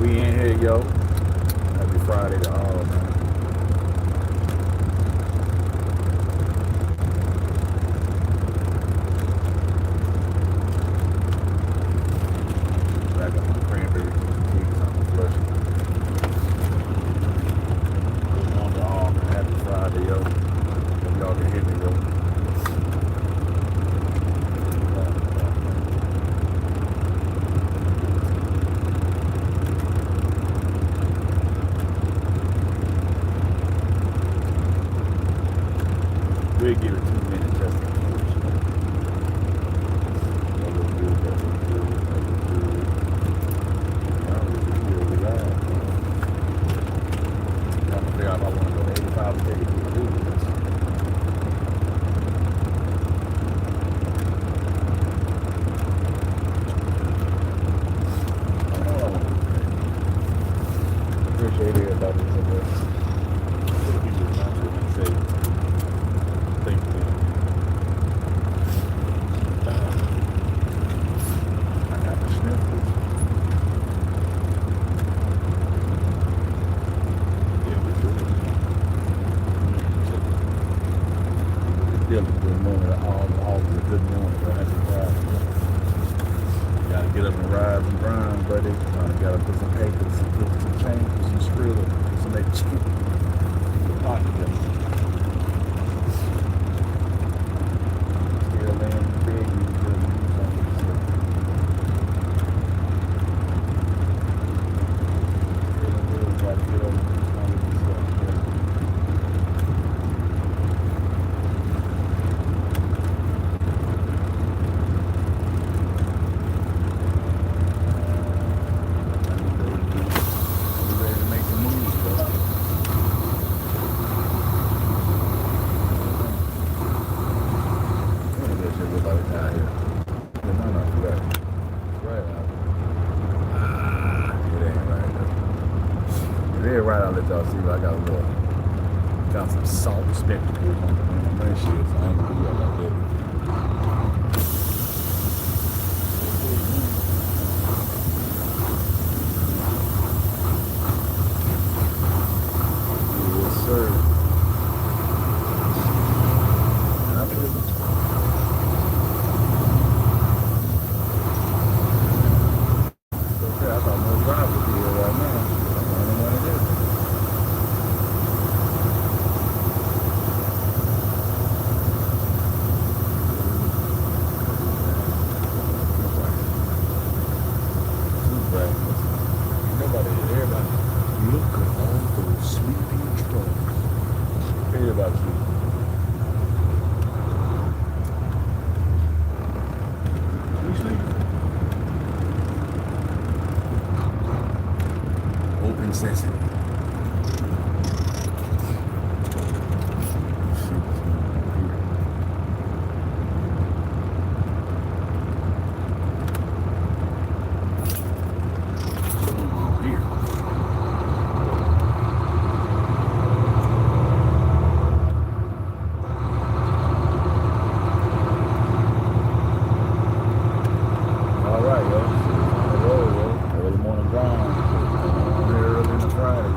We in here, yo. Happy Friday to all, man. Back on my cranberry cookies on the flush. Good morning to all, man. Happy Friday, yo. Hope y'all can hear me, yo. We'll give it 2 minutes just to push. That was good, that was good, that was good. Y'all really feel alive, man. Trying to figure out if I want to go to 85 or 30 people do this. I don't know what I want to do. Appreciate everybody that's in this. What if we just not really say thank you? I got the sniffles. Yeah, we do. Still a good morning. All is a good morning. Happy Friday. Gotta get up and rise and grind, buddy. Gotta put some papers, some change, put some skrilla, some extra pot together. Still laying in bed, you good. Feeling good, gotta get up and do some of this stuff. Right, I'll let y'all see, but I got some salt spectacles on my windshield, so I ain't gonna do that like that. Yes, sir. Okay, I thought no drive would be here right now. I'm the only one it is. Nobody, everybody looking on those sleeping trucks. Everybody sleeping. We sleeping. Open sesame. All right, yo. On the road, yo. Early morning grind. I'm on here early in the Friday.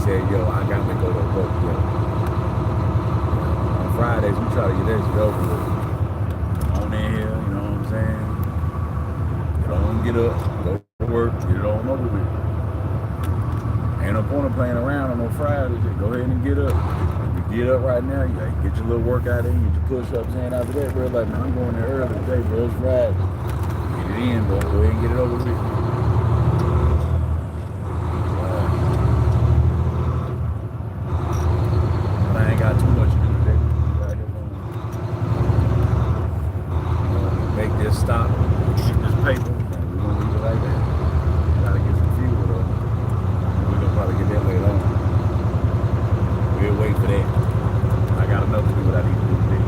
said, yo, I got to go to work. Yo. On Fridays, we try to get that shit over with. On in here, you know what I'm saying? Get on, get up, go to work, get it on over with. Ain't no point of playing around on no Fridays. Just go ahead and get up. You get up right now, you gotta get your little workout in, get your push-ups in. After that, bro, like, man, I'm going there early today, bro. It's Friday. Get it in, bro. Go ahead and get it over with. But I ain't got too much to do today. Make this stop, get this paper, and we're gonna leave it like that. Gotta get some fuel though. We're gonna probably get that later on. We'll wait for that. I got enough to do what I need to do today.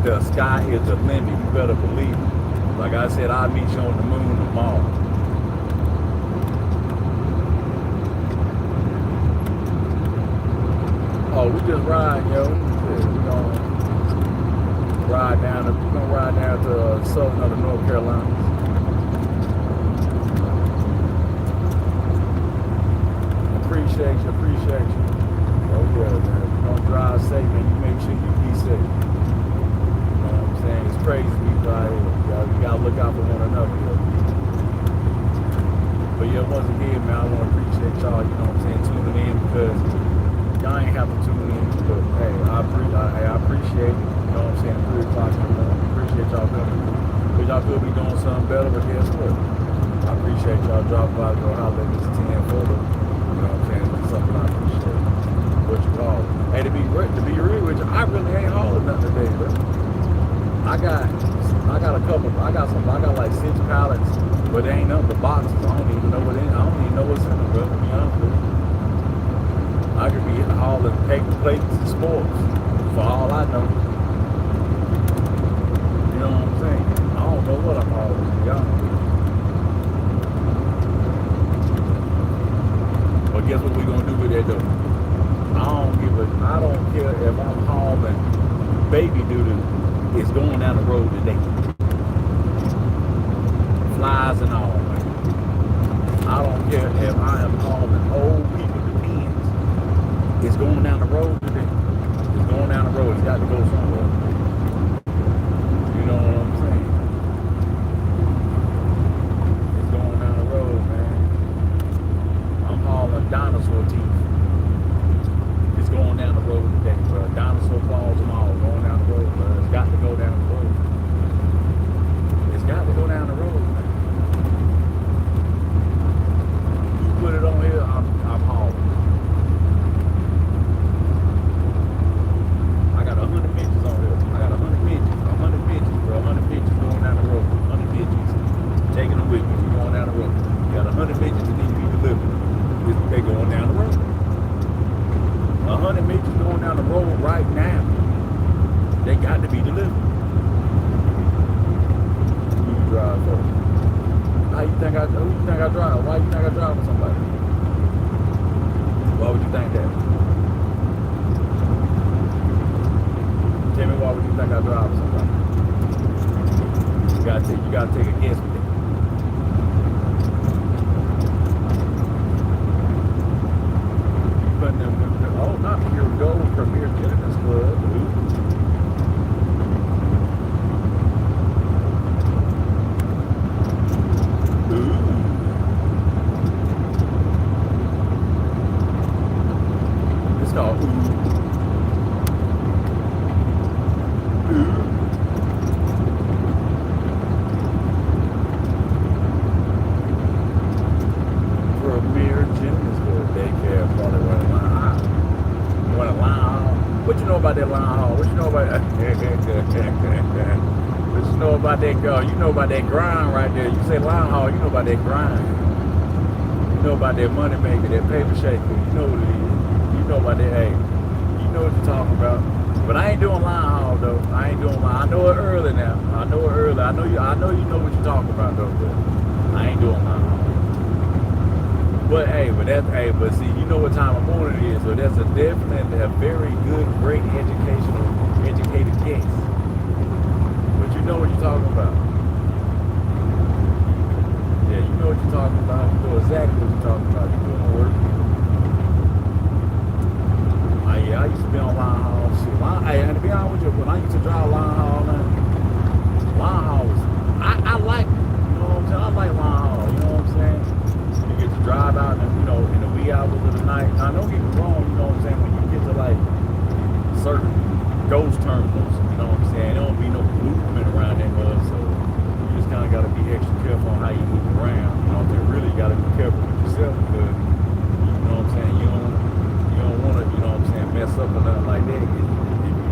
The sky is the limit, you better believe it. Like I said, I'll meet you on the moon tomorrow. Oh, we just ride, yo. We're gonna ride down to southern of the North Carolina. Appreciate you. Oh yeah, man. You're gonna drive safe, man. You make sure you be safe. It's crazy people out here. You gotta look out for one another. But yeah, once again, man, I want to appreciate y'all, you know what I'm saying, tuning in, because y'all ain't have to tune in. But hey, I appreciate it. You know what I'm saying, 3 o'clock in the morning. Appreciate y'all coming. Because y'all could be doing something better, but guess what? I appreciate y'all dropping by to go holler at Mr.10-Foe. You know what I'm saying? It's something I appreciate. What you call it. Hey, to be real with you, I really ain't hauling nothing today, bro. I got like 6 pallets, but they ain't nothing but boxes. I don't even know what's in them, bro, to be honest with you. I could be hauling paper plates and sports for all I know. You know what I'm saying? I don't know what I'm hauling, to be honest with you. tires and all, man. I don't care if I am hauling whole people to ends. It's going down the road today. It's going down the road. It's got to go somewhere. You know what I'm saying? It's going down the road, man. I'm hauling dinosaur teeth. It's going down the road today, bro. Dinosaur claws and all going down the road, bro. It's got to go down the road. It's got to go down the road, man. You put it on here, I'm hauling. I got 100 bitches on here. I got 100 bitches, bro. 100 bitches going down the road. 100 bitches. Taking them with me. We're going down the road. You got 100 bitches that need to be delivered. They're going down the road. 100 bitches going down the road right now. They got to be delivered. Who you drive for? Who you think I drive? Why you think I drive for somebody? Why would you think that? Tell me, why would you think I drive for somebody? You gotta take a guess with that. Oh, not Pure Gold, Premier Gentlemen's Club. Ooh. It's called Ooh. Premier Gentlemen's Club. Daycare, probably running line. What a line haul. What you know about that line haul? What you know about that? What you know about that girl? You know about that grind right there. You say line haul, you know about that grind. You know about that money maker, that paper shaker. You know what it is. You know about that. Hey, you know what you're talking about. But I ain't doing line haul though. I ain't doing line. I know it early now. I know it early. I know you know what you're talking about though. But I ain't doing line haul. But but see, you know what time of morning it is, so that's definitely a very good, great educated guess. But you know what you're talking about. Yeah, you know what you're talking about. You know exactly what you're talking about. You're doing the work. I used to be on line haul. And to be honest with you, when I used to drive line haul, line haul was, I like it. You know what I'm saying? I like line haul. You know what I'm saying? Get to drive out and, in the wee hours of the night. Now don't get me wrong, you know what I'm saying, when you get to like certain ghost terminals, you know what I'm saying, there don't be no movement around that mud, so you just kinda gotta be extra careful on how you move around. You know what I'm saying? Really gotta be careful with yourself because you know what I'm saying, you don't wanna, you know what I'm saying, mess up or nothing like that. If you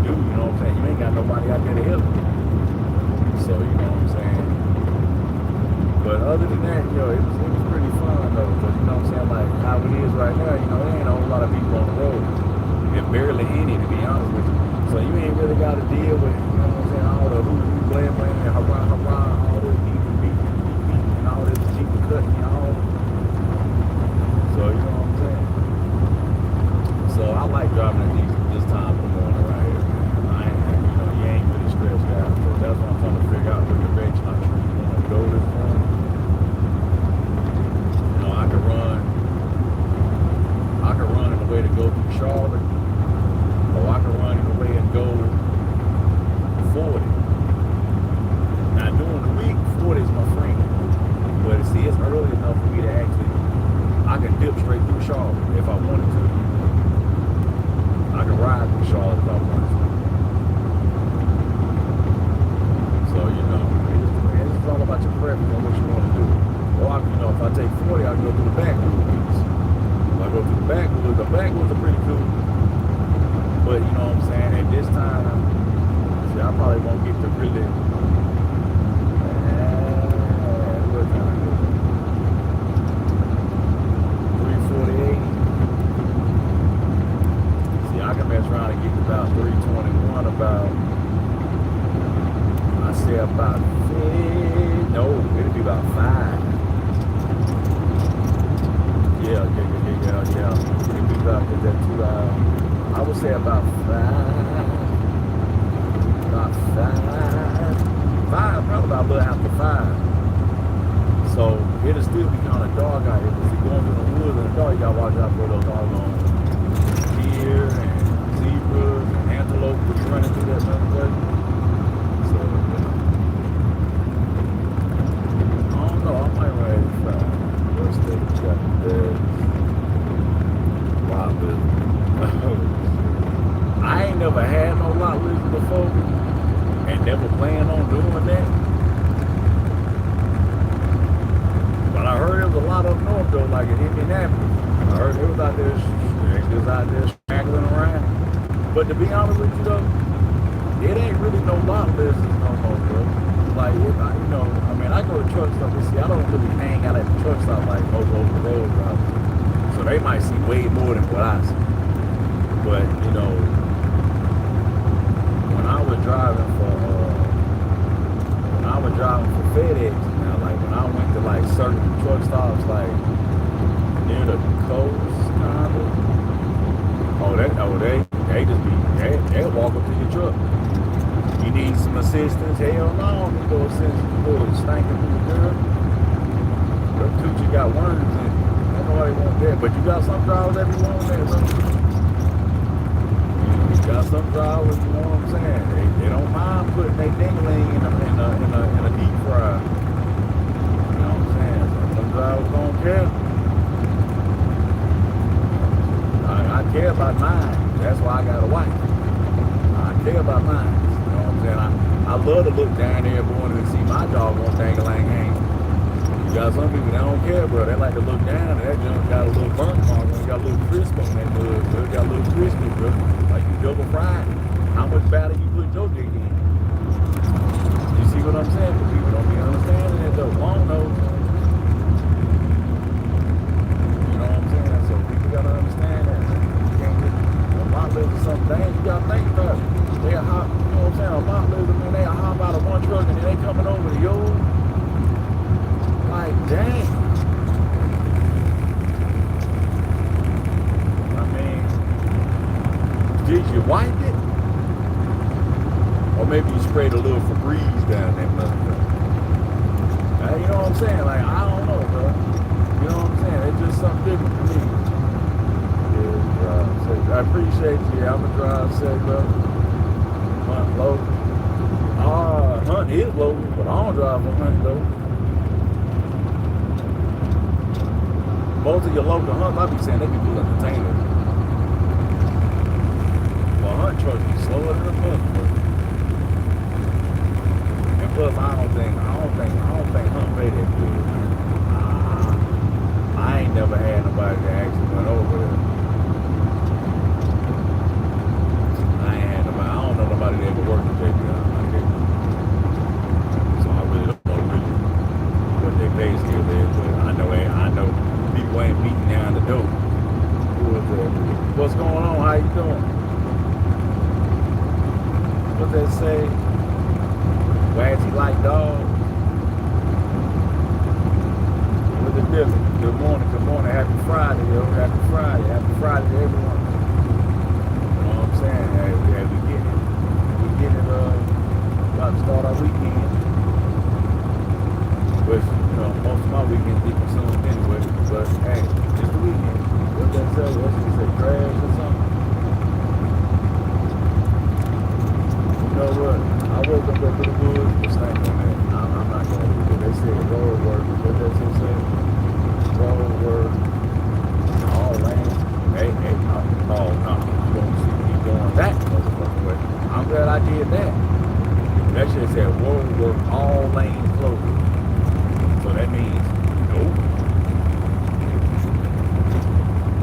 do, you know what I'm saying, you ain't got nobody out there to help you. So you know what I'm saying? But other than that, it was pretty fun though, because you know what I'm saying, like how it is right now, there ain't a whole lot of people on the road. There's barely any, to be honest with you. So you ain't really got to deal with, you know what I'm saying, all the hoo-hoo, blam, and hurrah, all this beep, and all this cheap cutting, all. So you know what I'm saying. So I like driving at this time of the morning right here. You ain't really stressed out. So that's what I'm trying to figure out, what direction I want to go this morning. I could run in a way to go through Charlotte, or I could run in a way and go 40. Now during the week, 40 is my friend. But see, it's early enough for me to I can dip straight through Charlotte if I wanted to. I can ride through Charlotte if I wanted to. So, it's all about your preference on what you want to do. Or, if I take 40, I can go through the back roads. If I go through the back roads are pretty cool. But, you know what I'm saying, at this time, see, I probably won't get to really, what time is it? 3:48. See, I can mess around and get to about 3:21, I say about 50, no, it'll be about 5. Yeah. It'll be about that 2 hours. I would say about 5. About 5. 5, probably about a little after 5. So it'll still be kind of dark out here. If you're going through the woods in the dark, you gotta watch out for those doggone deer and zebras and antelope that be running through that way. So I don't know. I might run 85. What's that? We got the wild lizard. I ain't never had no lot lizard before, and never plan on doing that. But I heard there was a lot up north though, like in Indianapolis. I heard they was out there, straggling around. But to be honest with you though, it ain't really no lot lizards no more, bro. Like, you know, I mean, I go to truck stop. See, I don't really hang out at the truck stop like most over the road drivers. So they might see way more than what I see. But you know, when I was driving for FedEx, now like when I went to like certain truck stops, like near the coast, kind of. They'll walk up to your truck. You need some assistance? Hell no, you go assistance, boy, stinking through the girl. The coochie got worms in it. Ain't nobody want that. But you got some drivers that be wanting that, bro. You got some drivers, you know what I'm saying? They don't mind putting their dingling in a deep fry. You know what I'm saying? Some drivers don't care. I care about mine. That's why I got a wife. I care about mine. You know what I'm saying? I love to look down there every morning and see my dog on dang-a-lang hang. You got some people that don't care, bro. They like to look down and that junk got a little burnt mark on it, got a little crisp on that mud, bro. It got a little crispy, bro. Like you double fried. How much batter you put your dick in? You see what I'm saying? But people don't be understanding that though. Long nose. You know what I'm saying? So people gotta understand that. You can't get a lot lizard or something. Dang, you gotta think about it. They a hop, you know what I'm saying? A lot lizard, man, they a hop out of one truck and then they coming over to yours. Like, dang. I mean, did you wipe it? Or maybe you sprayed a little Febreze down there, motherfucker. You know what I'm saying? Like, I don't know, bro. You know what I'm saying? It's just something different for me. Yeah, drive safe. I appreciate you. Yeah, I'm a drive safe, bro. Hunt low. Hunt is low, but I don't drive for hunt though. Most of your local hunts, I be saying they be pulling containers. Well, hunt trucks be slower than a motherfucker. And plus, I don't think hunt pay that good. I ain't never had nobody that actually went over there. I ain't had nobody. I don't know nobody that ever worked at JP. So I really don't know what their pay scale is, but I know people ain't beating down the door. What's going on? How you doing? What they say? Wagsy like dogs. What's the difference? Good morning, happy Friday, yo. Happy Friday to everyone. You know what I'm saying? Hey, we getting it, about to start our weekend. Which, you know, most of my weekends be consumed anyway. But hey, it's the weekend. What they say? What they say? Crash or something? You know what? I woke up to the woods, just think on that. I'm not going to do it. They said road work. What they say? Road work. All land. Hey, no. You don't see me going that motherfucking way. I'm glad I did that. That shit said road work, all lanes closed. So that means nope.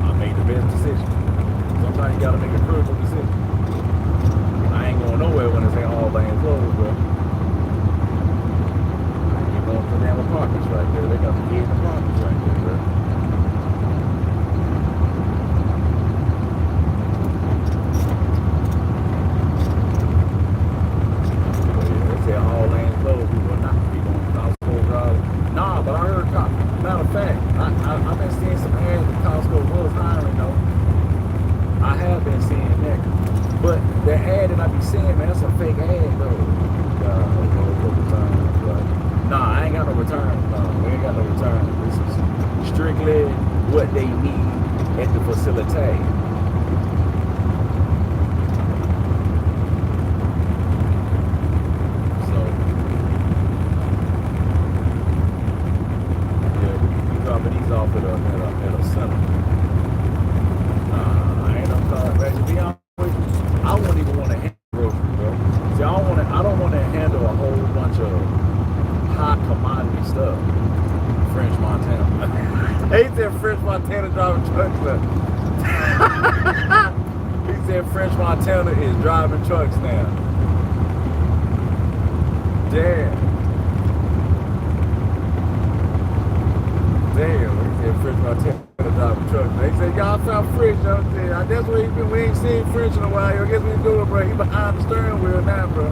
I made the best decision. Sometimes you gotta make a critical decision. I ain't going nowhere when it's all lanes closed, bro. You're going to damn apartments right there. They got the key in the apartments right there, bro. They say all lanes closed. We will not be going to Costco drive. Nah, but I heard, matter of fact, I've been seeing some ads that Costco was hiring though. I have been seeing that. But the ad that I be seeing, man, that's a fake ad though. Nah, I ain't got no return. No, we ain't got no return. This is strictly what they need at the facility. So, yeah, we dropping these off at a center. I ain't no car. To be honest with you, I wouldn't even want to handle groceries, bro. See, I don't want to handle a whole bunch of high commodity stuff. French Montana. He said French Montana driving trucks now. He said French Montana is driving trucks now. Damn. He said French Montana driving trucks. They said y'all found French, you know what I'm saying? That's what we ain't seen French in a while. I guess we doing, bro. He behind the steering wheel now, bro.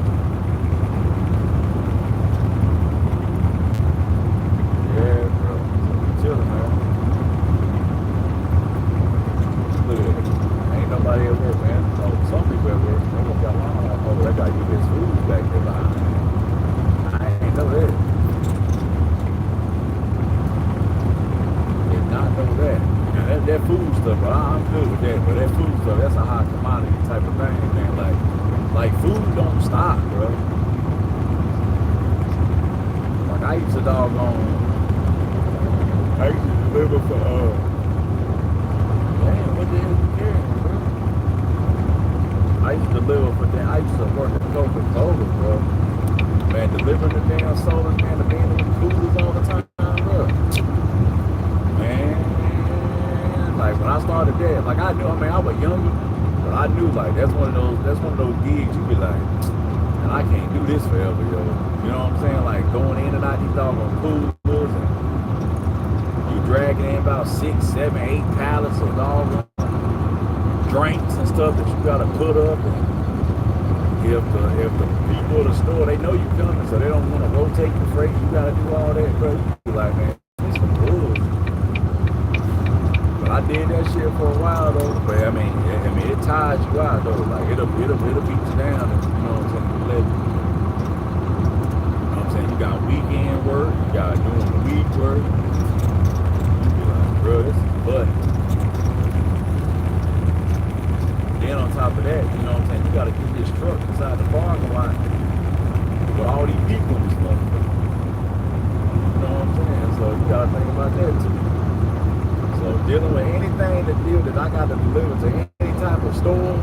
Yeah, bro. Chilling, man. Look at it. Ain't nobody at work, man. Oh, some people at work. They gonna got line up. Oh, that guy get his food back there behind. I ain't know that. Did not know that. Now, that food stuff, but I'm good with that. But that food stuff, that's a high commodity type of thing, man. Like food don't stop, bro. Like I used to I used to deliver for, damn, what the hell you carrying, bro? I used to deliver for I used to work at Coca-Cola, bro. Man, delivering the damn sodas, man, the being in the coolers all the time, bro. Man, like when I started there, like I knew, I mean, I was younger, but I knew like that's one of those gigs you be like, and I can't do this forever, yo. You know what I'm saying? Like going in and out these doggone coolers and dragging in about 6, 7, 8 pallets of doggone drinks and stuff that you gotta put up. And if the people at the store, they know you coming, so they don't want to rotate the freight, you gotta do all that, bro. You be like, man, it's some bullshit. But I did that shit for a while though. But I mean, it tires you out though. Like it'll beat you down. And, you know what I'm saying? You know what I'm saying? You got weekend work, you got doing the week work. Bro, this is butt. Then on top of that, you know what I'm saying, you gotta keep this truck inside the parking lot with all these people and stuff. You know what I'm saying? So you gotta think about that too. So dealing with anything that I gotta deliver to any type of store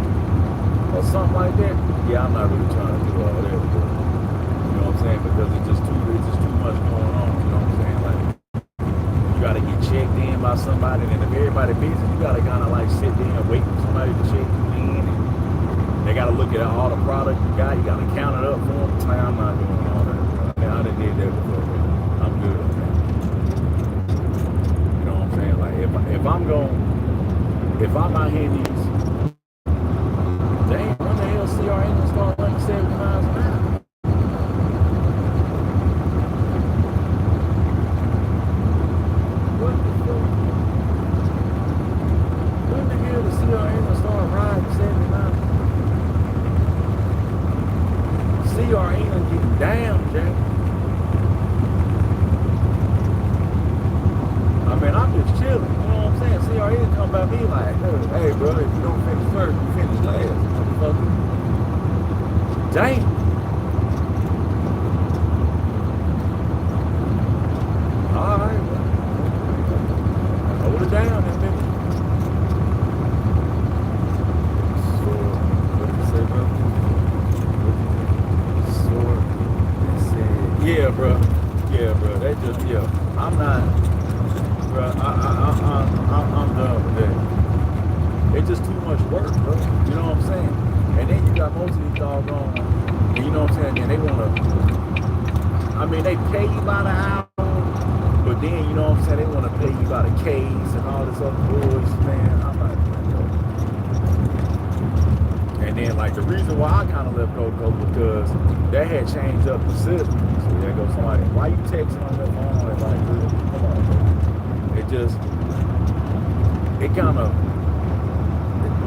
or something like that, yeah, I'm not really trying to do all that. But, you know what I'm saying? Because it's just too much going on. You know what I'm saying? Like you gotta get checked in by somebody, and if everybody busy, you gotta kind of like sit there and wait for somebody to check you in. And they gotta look at all the product you got. You gotta count it up for them. Like, I'm not doing all that. Man, I done did that before. Man. I'm good on that. You know what I'm saying? Like if I'm out here in these, dang, when the hell CRN gonna start running 70 miles an hour? CRN getting down, Jack. I mean, I'm just chilling. You know what I'm saying? CRN come by me like, hey, bro, if you don't finish first, you finish last, motherfucker. Dang. All right, bro. Hold it down, then, baby. So, what did you say, bro? Yeah, bro. That just, I'm not, bro. I'm done with that. It's just too much work, bro. You know what I'm saying? And then you got most of these doggone, and you know what I'm saying? And they wanna, I mean, they pay you by the hour, but then you know what I'm saying? They wanna pay you by the case and all this other bullshit, man. I'm not doing that. And then, like, the reason why I kind of left Coco because they had changed up the system. So there goes somebody, why you texting on your phone? And like, dude, come on, bro. It kind of,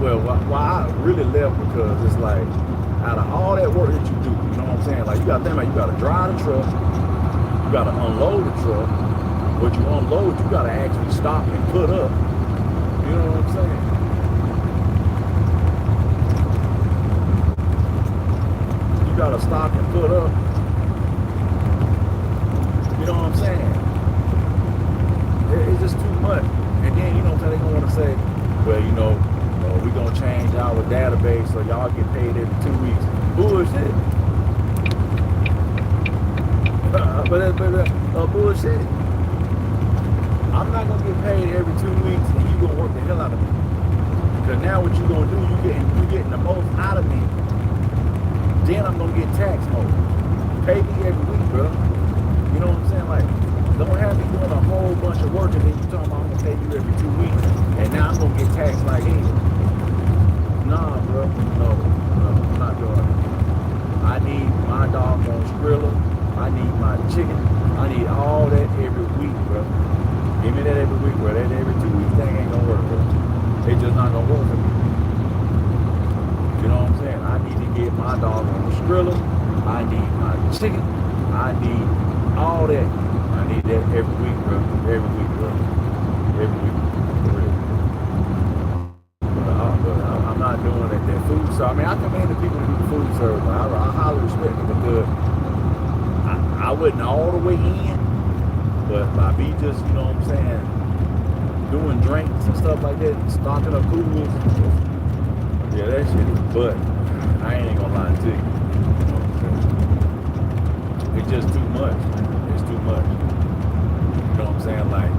well, why I really left because it's like, out of all that work that you do, you know what I'm saying? Like, you got to think about, you got to drive the truck, you got to unload the truck. What you unload, you got to actually stop and put up. You know what I'm saying? You got to stop and put up. You know what I'm saying? It's just too much. And then, you know what I'm saying, they're going to want to say, well, you know, we're going to change our database so y'all get paid every 2 weeks. Bullshit. Bullshit. I'm not going to get paid every 2 weeks and you going to work the hell out of me. Because now what you going to do, you getting the most out of me. Then I'm going to get taxed more. Pay me every week, bro. You know what I'm saying? Like, don't have me doing a whole bunch of work and then you talking about I'm gonna pay you every 2 weeks and now I'm gonna get taxed like hell. Nah, bro. No, I'm not doing it. I need my doggone Skrilla. I need my chicken. I need all that every week, bro. Give me that every week, bro. That every 2 weeks thing ain't gonna work, bro. It's just not gonna work for me. You know what I'm saying? I need to get my doggone Skrilla. I need my chicken. I need all that. I need that every week, bro. Every week, bro. Every week. For real. But I'm not doing that food service. I mean, I commend the people who do the food service. I highly respect it because I wasn't all the way in, but by me just, you know what I'm saying, doing drinks and stuff like that, stocking up coolers, yeah, that shit is, but I ain't gonna lie to you. You know what I'm saying? It's just too much, man. It's too much. You know what I'm saying? Like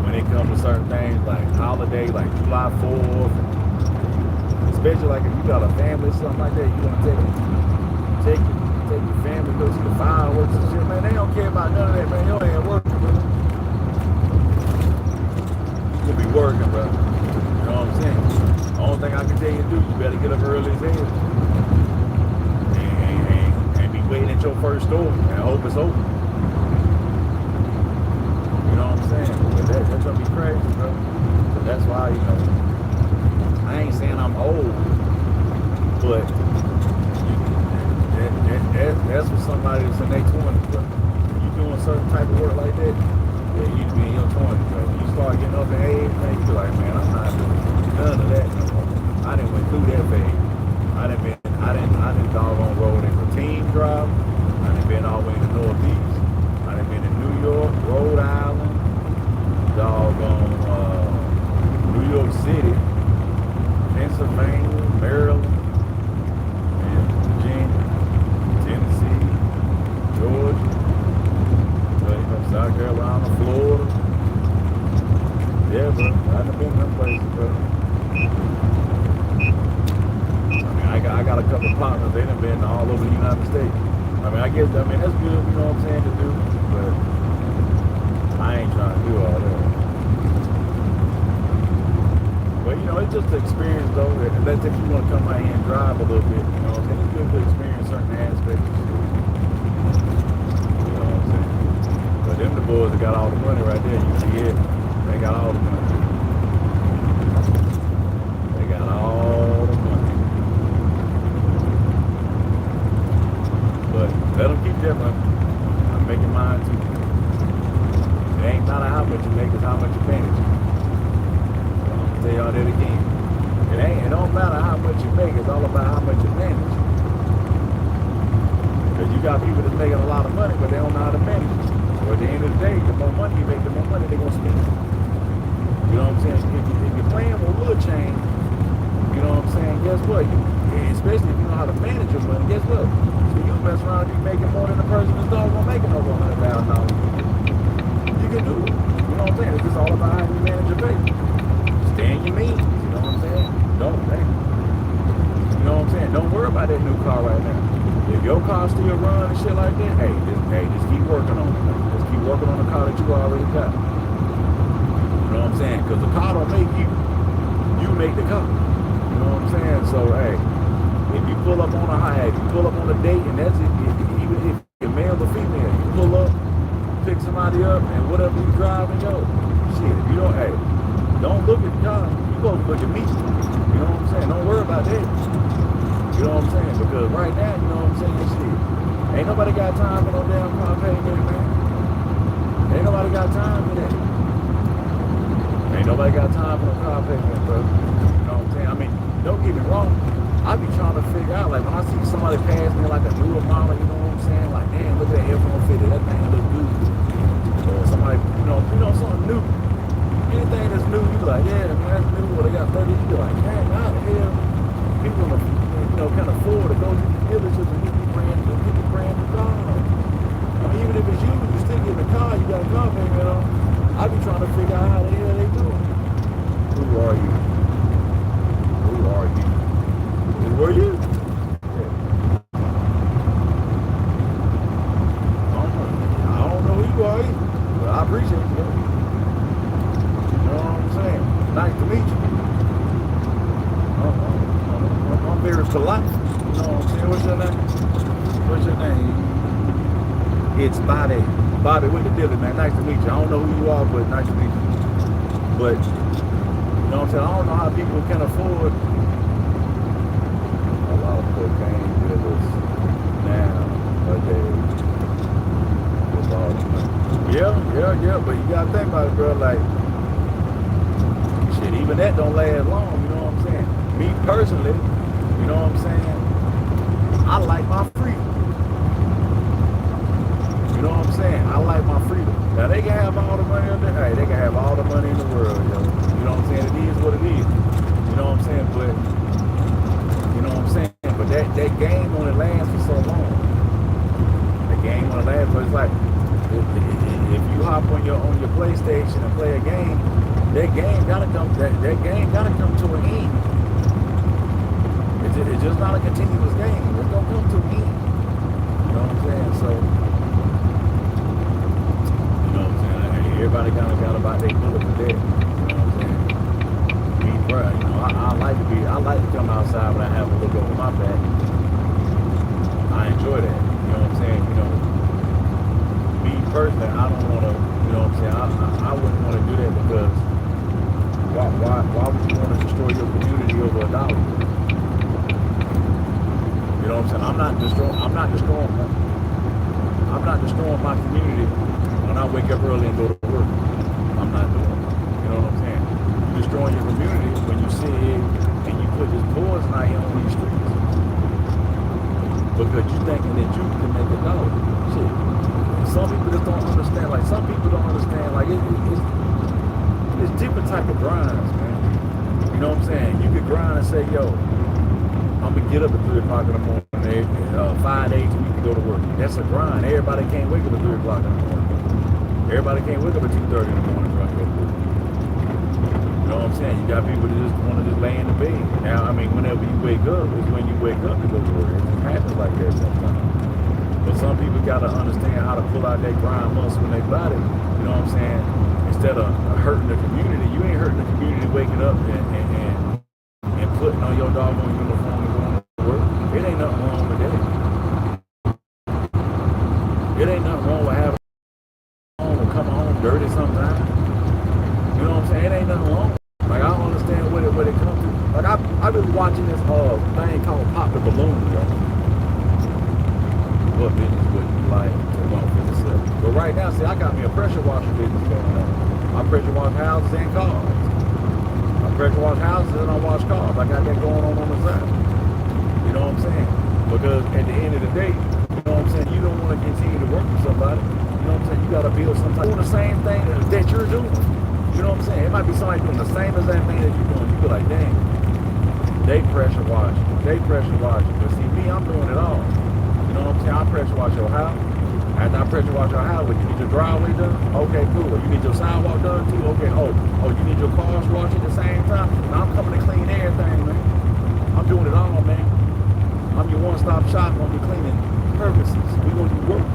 when it comes to certain things, like holiday, like July 4th, especially like if you got a family or something like that, you want to take your family, go see the fireworks and shit, man. They don't care about none of that, man. Your ain't working, bro. You'll be working, bro. You know what I'm saying? The only thing I can tell you to do, you better get up early as hell. And be waiting at your first store and hope it's open. You know what I'm saying? But that's gonna be crazy, bro. So that's why, you know, I ain't saying I'm old, but that's for somebody that's in their 20s, bro. You doing certain type of work like that, yeah, you be in your 20s, bro. When you start getting up in age, man, you be like, man, I'm not doing none of that no more. I done went through that phase. I done doggone rolled in for team drive. I done been all the way in the Northeast. I done been in New York, Rhode Island, doggone New York City, Pennsylvania, Maryland, and Virginia, Tennessee, Georgia, South Carolina, Florida. Yeah, bro. I done been in them places, bro. I got a couple of partners, they done been all over the United States. I mean, that's good, you know what I'm saying, to do, but I ain't trying to do all that. But, you know, it's just the experience, though. That's if you want to come out here and drive a little bit, you know what I'm saying? It's good to experience certain aspects. You know what I'm saying? But them the boys that got all the money right there, you see it. They got all the money. They got all the money. But let them keep that money. I'm making mine too. It ain't matter how much you make, it's how much you manage. So I'm gonna tell y'all that again. It don't matter how much you make, it's all about how much you manage. Because you got people that's making a lot of money, but they don't know how to manage it. So at the end of the day, the more money you make, the more money they're gonna spend. You know what I'm saying? If you're playing with wood chain, you know what I'm saying, guess what? Especially if you know how to manage your money, guess what? So you mess around and be making more than the person that's doggone making over $100,000. You can do it. You know what I'm saying? It's just all about how you manage your pay. Stay in your means. You know what I'm saying? Don't, hey. You know what I'm saying? Don't worry about that new car right now. If your car still run and shit like that, just keep working on it. Just keep working on the car that you already got. You know what I'm saying? Because the car don't make you. You make the car. You know what I'm saying? So, hey, if you pull up on if you pull up on a date, and that's it, even if you're male or female, you pull up, pick somebody up, and whatever you drive and go. Shit, if you don't look at the car, you go look at me. You know what I'm saying? Don't worry about that. You know what I'm saying? Because right now, you know what I'm saying? Shit, Ain't nobody got time for no damn car payment, man. Ain't nobody got time for that. Ain't nobody got time for no car payment, bro. You know what I'm saying? I mean, don't get me wrong. I be trying to figure out, like, when I see somebody pass me like a newer model, you know what I'm saying? Like, damn, look at that F-150. That thing look good. Or somebody, something new. Anything that's new, you be like, yeah, man, that's new. Or they got 30. You be like, man, how the hell people can afford to go to the dealership and get the brand new car? I mean, even if it's you still get a car, you got a car payment on. I be trying to figure out how the hell they do it. Who are you? Who are you? Who are you? Yeah. I don't know who you are either, but I appreciate you. You know what I'm saying? Nice to meet you. I'm very polite. You know what I'm saying? What's your name? What's your name? It's Bobby. Bobby with the dealer, man. Nice to meet you. I don't know who you are, but nice to meet you. But, you know what I'm saying? I don't know how people can afford a lot of cocaine dealers nowadays. Yeah, but you gotta think about it, bro. Like, shit, even that don't last long, you know what I'm saying? Me personally, you know what I'm saying? I like my freedom. You know what I'm saying? I like my freedom. Now they can have all the money in the hey, they can have all the money in the world, yo. You know what I'm saying? It is what it is. You know what I'm saying? But you know what I'm saying? But that game only lasts for so long. The game only lasts, but it's like if you hop on your PlayStation and play a game, that game gotta come to an end. It's just not a continuous game. It's gonna come to an end. You know what I'm saying? So everybody kind of got about their bullet for that. You know what I'm saying? Me, bro, I like to come outside when I have a look over my back. I enjoy that. You know what I'm saying? Me personally, I don't want to, you know what I'm saying? I wouldn't want to do that because why would you want to destroy your community over $1? You know what I'm saying? I'm not destroying my community when I wake up early and go to work. I'm not doing it. You know what I'm saying? You're destroying your community when you sit here and you put this poison out here on these streets. Because you're thinking that you can make $1. Shit. Some people just don't understand. Like, some people don't understand. Like, it's different type of grinds, man. You know what I'm saying? You could grind and say, yo, I'm going to get up at 3 o'clock in the morning. 5 days a week to go to work. That's a grind. Everybody can't wake up at 3 o'clock in the morning. Everybody can't wake up at 2:30 in the morning to run to go to work. You know what I'm saying? You got people that just want to just lay in the bed. Now, I mean, whenever you wake up is when you wake up to go to work. It just happens like that sometimes. But some people got to understand how to pull out that grind muscle in their body. You know what I'm saying? Instead of hurting the community, you ain't hurting the community waking up and putting on your doggone uniform and going to work. It ain't nothing wrong with that. It ain't nothing wrong with having come home dirty sometimes. You know what I'm saying? It ain't nothing wrong. Like, I don't understand what it comes to. Like, I've been watching this thing called Pop the Balloon, yo. What business would you like to want for yourself? But right now, see, I got me a pressure washer business going on. I pressure wash houses and cars. I pressure wash houses and I wash cars. I got that going on the side. You know what I'm saying? Because at the end of the day, you know what I'm saying, you don't want to continue to work with somebody. You know what I'm saying? You got to build somebody doing the same thing that you're doing. You know what I'm saying? It might be somebody doing the same exact thing that you're doing. You be like, dang, they pressure wash. They pressure wash. But see, me, I'm doing it all. You know what I'm saying? I pressure wash your house. After I pressure wash your house, you need your driveway done? Okay, cool. You need your sidewalk done too? Okay, oh, you need your cars washed at the same time? Now I'm coming to clean everything, man. I'm doing it all, man. I'm your one-stop shop on your cleaning purposes. We're going to do work.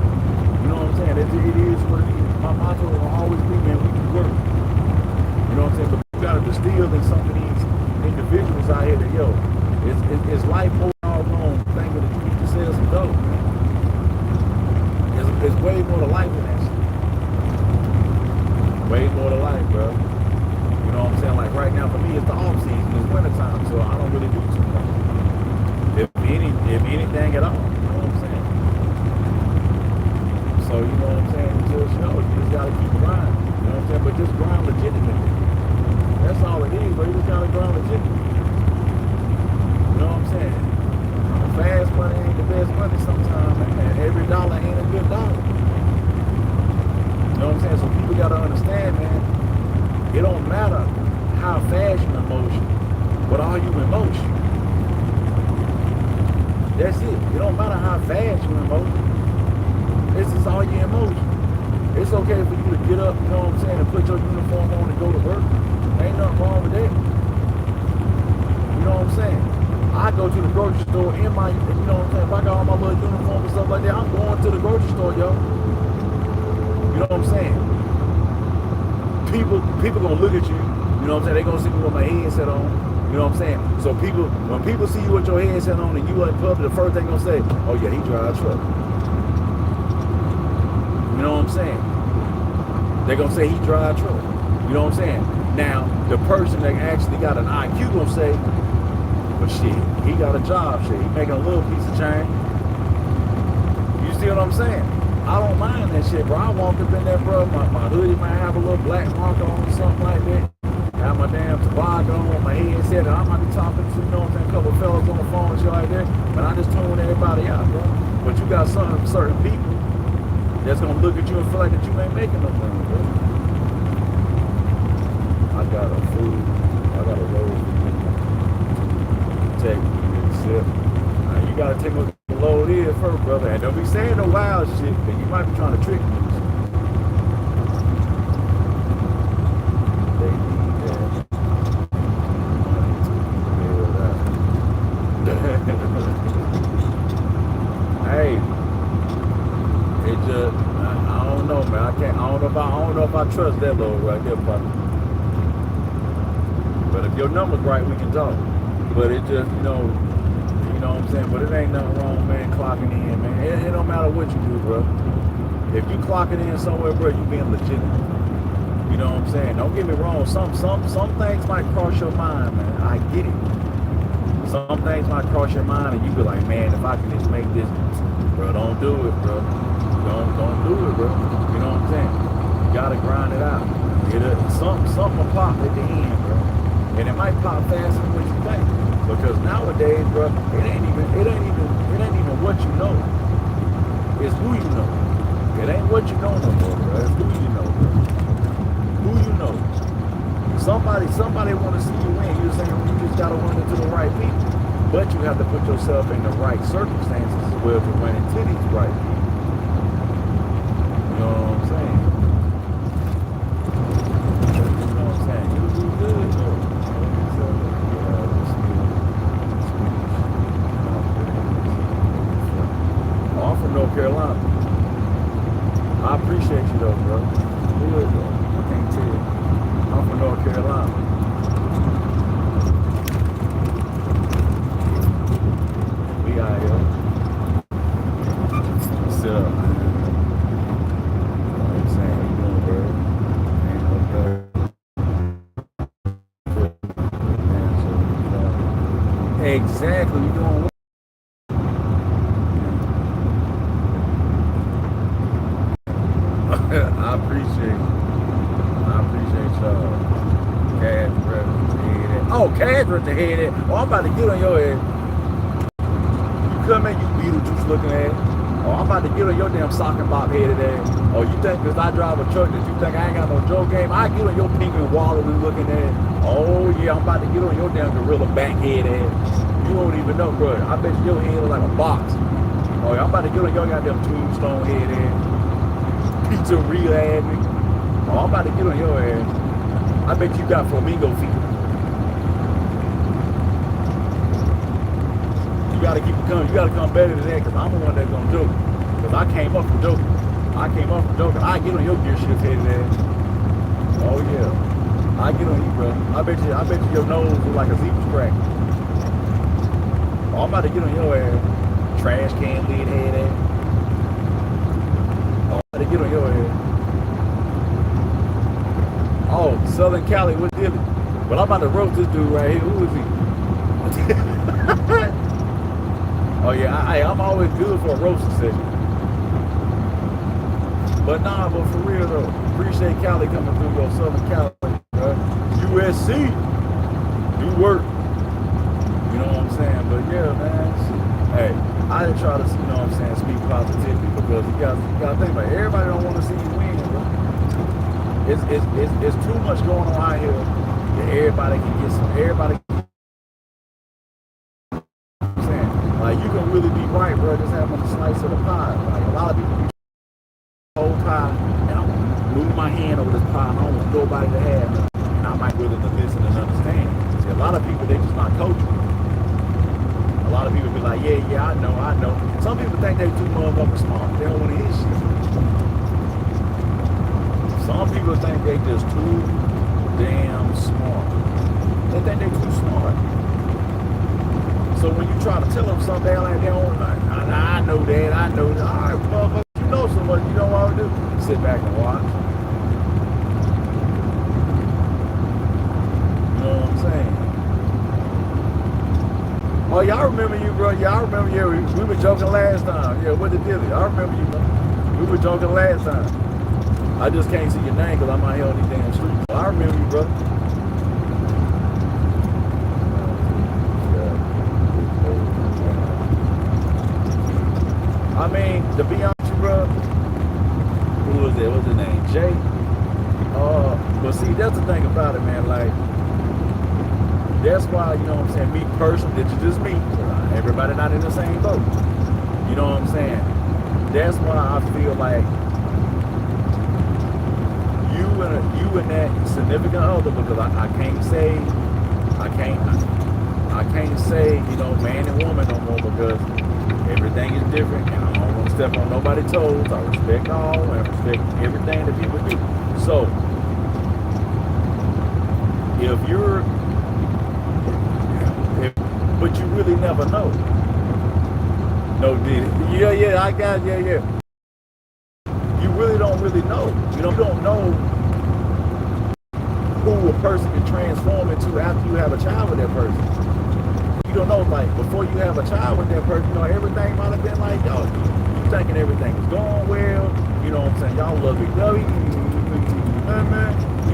You know what I'm saying? It is what it is. My motto will always be, man, we do work. You know what I'm saying? But you got to distill in some of these individuals out here that, yo, it's life more all along thinking that you need to sell some dope, man. It's way more to life than that shit. Way more to life, bro. You know what I'm saying? Like right now, for me, it's the off season. It's wintertime, so I don't really do too much. If anything at all. You know what I'm saying? you know what I'm saying? You just gotta keep grinding. You know what I'm saying? But just grind legitimately. That's all it is, bro. You just gotta grind legitimately. You know what I'm saying? Fast money ain't the best money sometimes, man. Every dollar ain't a good dollar. You know what I'm saying? So people gotta understand, man, it don't matter how fast you're in motion, but are you in motion? That's it. It don't matter how fast you're in motion. This is all you in motion. It's okay for you to get up, you know what I'm saying, and put your uniform on and go to work. Ain't nothing wrong with that. You know what I'm saying? I go to the grocery store in my, you know what I'm saying, if I got all my little uniform and stuff like that, I'm going to the grocery store, yo. You know what I'm saying? People gonna look at you, you know what I'm saying, they gonna see me with my headset on, you know what I'm saying? So when people see you with your headset on and you in public, the first thing gonna say, oh yeah, he drives a truck. You know what I'm saying? They're gonna say he drives a truck. You know what I'm saying? Now, the person that actually got an IQ gonna say, but shit, he got a job, shit. He making a little piece of change. You see what I'm saying? I don't mind that shit, bro. I walk up in there, bro. My hoodie might have a little black marker on or something like that. Have my damn toboggan on, my headset, and I might be talking to, you know what I'm saying, a couple of fellas on the phone and shit like that. But I just tune everybody out, bro. But you got certain people that's gonna look at you and feel like that you ain't making no money, bro. I got a food. I got a roll. Take a sip. You gotta take what the load is first, brother. And don't be saying no wild shit, then you might be trying to trick me. They need that money to build up. Hey, it just I don't know, man. I don't know if I trust that load right there, partner. But if your number's right, we can talk. But it just, you know what I'm saying? But it ain't nothing wrong, man, clocking in, man. It don't matter what you do, bro. If you clocking in somewhere, bro, you being legitimate. You know what I'm saying? Don't get me wrong. Some things might cross your mind, man. I get it. Some things might cross your mind and you be like, man, if I can just make this, bro, don't do it, bro. Don't do it, bro. You know what I'm saying? You gotta grind it out. Something will pop at the end, bro. And it might pop faster than what you think. Because nowadays, bro, it ain't even what you know. It's who you know. It ain't what you know no more, bro. It's who you know, bro. Who you know. Somebody want to see you win. You're saying you just gotta run into the right people. But you have to put yourself in the right circumstances as well to run into these right people. You know what I'm saying? You know what I'm saying? You do good, though. I'm from North Carolina. I appreciate you though, bro. Good though. I can't tell you. I'm from North Carolina. We out here. What's up, man? You know what I'm saying? You doing, bro? Ain't no better. Exactly. You doing what? I appreciate y'all. Cash reference to head. Oh, cash reference to head. Oh, I'm about to get on your head. You come in, you Beetlejuice looking at. Oh, I'm about to get on your damn sock and bop headed ass. Oh, you think because I drive a truck that you think I ain't got no Joe game? I get on your pink and Wallaby looking at. Oh yeah, I'm about to get on your damn gorilla back head ass. You don't even know, bro. I bet your head look like a box. Oh, yeah, I'm about to get on your goddamn tombstone head ass. Pizzeria ass nigga. Oh, I'm about to get on your ass. I bet you got flamingo feet. You gotta keep it coming. You gotta come better than that, because I'm the one that's gonna joke. Because I came up from joking. I get on your gear shift headed ass. Oh yeah. I get on you, bro. I bet you your nose looks like a zebra crack. Oh, I'm about to get on your ass. Trash can lid head ass. To get on your head. Oh, Southern Cali, what did it? Well, I'm about to roast this dude right here. Who is he? Oh yeah, I'm always good for a roasting session. But nah, but for real though, appreciate Cali coming through your Southern Cali, bro. USC, do work. You know what I'm saying? But yeah, man. Hey, I didn't try to, you know what I'm saying, speak positivity because you gotta think about it. Everybody don't want to see you win, bro. It's too much going on out here that everybody can get some. Everybody. Like, you can really be right, bro, just having a slice of the pie. Like, a lot of people be whole pie, and I'm move my hand over this pie, and I don't want nobody to have it. And I might willing to listen and understand. See, a lot of people, they just not coaching. A lot of people be like, yeah, I know. Some people think they too motherfucking smart. They don't want to hear shit. Some people think they just too damn smart. They think they too smart. So when you try to tell them something, they like, they don't like, I know that. All right, motherfucker, you know so much, you know what I do? Sit back and watch. You know what I'm saying? Oh, y'all remember you, bro. Y'all remember, yeah, we were joking last time. Yeah, what the deal? I remember you, bro. We were joking last time. I just can't see your name because I'm out here on these damn streets. So I remember you, bro. I mean, to be honest with you, bro, who was it? What's his name? Jay? But see, that's the thing about it, man. Like, that's why, you know what I'm saying, me personally, that you just me. Everybody not in the same boat. You know what I'm saying? That's why I feel like you and that significant other, because I can't say, you know, man and woman no more, because everything is different, and I don't want to step on nobody's toes. I respect all and respect everything that people do. So, but you really never know. No, did it? Yeah, I got, yeah. You really don't know. You don't know who a person can transform into after you have a child with that person. You don't know, like, before you have a child with that person, you know, everything might have been like, yo, you thinking everything is going well, you know what I'm saying, y'all love each other, you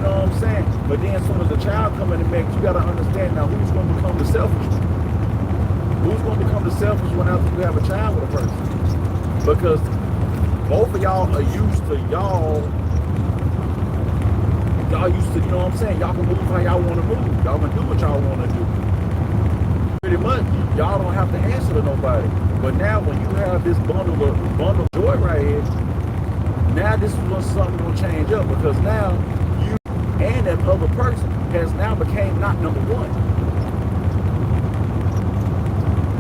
know what I'm saying, but then as soon as the child comes in the mix, you got to understand now who's going to become the selfish one. Who's going to become the selfish one after you have a child with a person? Because both of y'all are used to y'all used to, you know what I'm saying, y'all can move how y'all want to move, y'all can do what y'all want to do. Pretty much, y'all don't have to answer to nobody. But now when you have this bundle of joy right here, now this is when something gonna change up, because now you and that other person has now became not number one.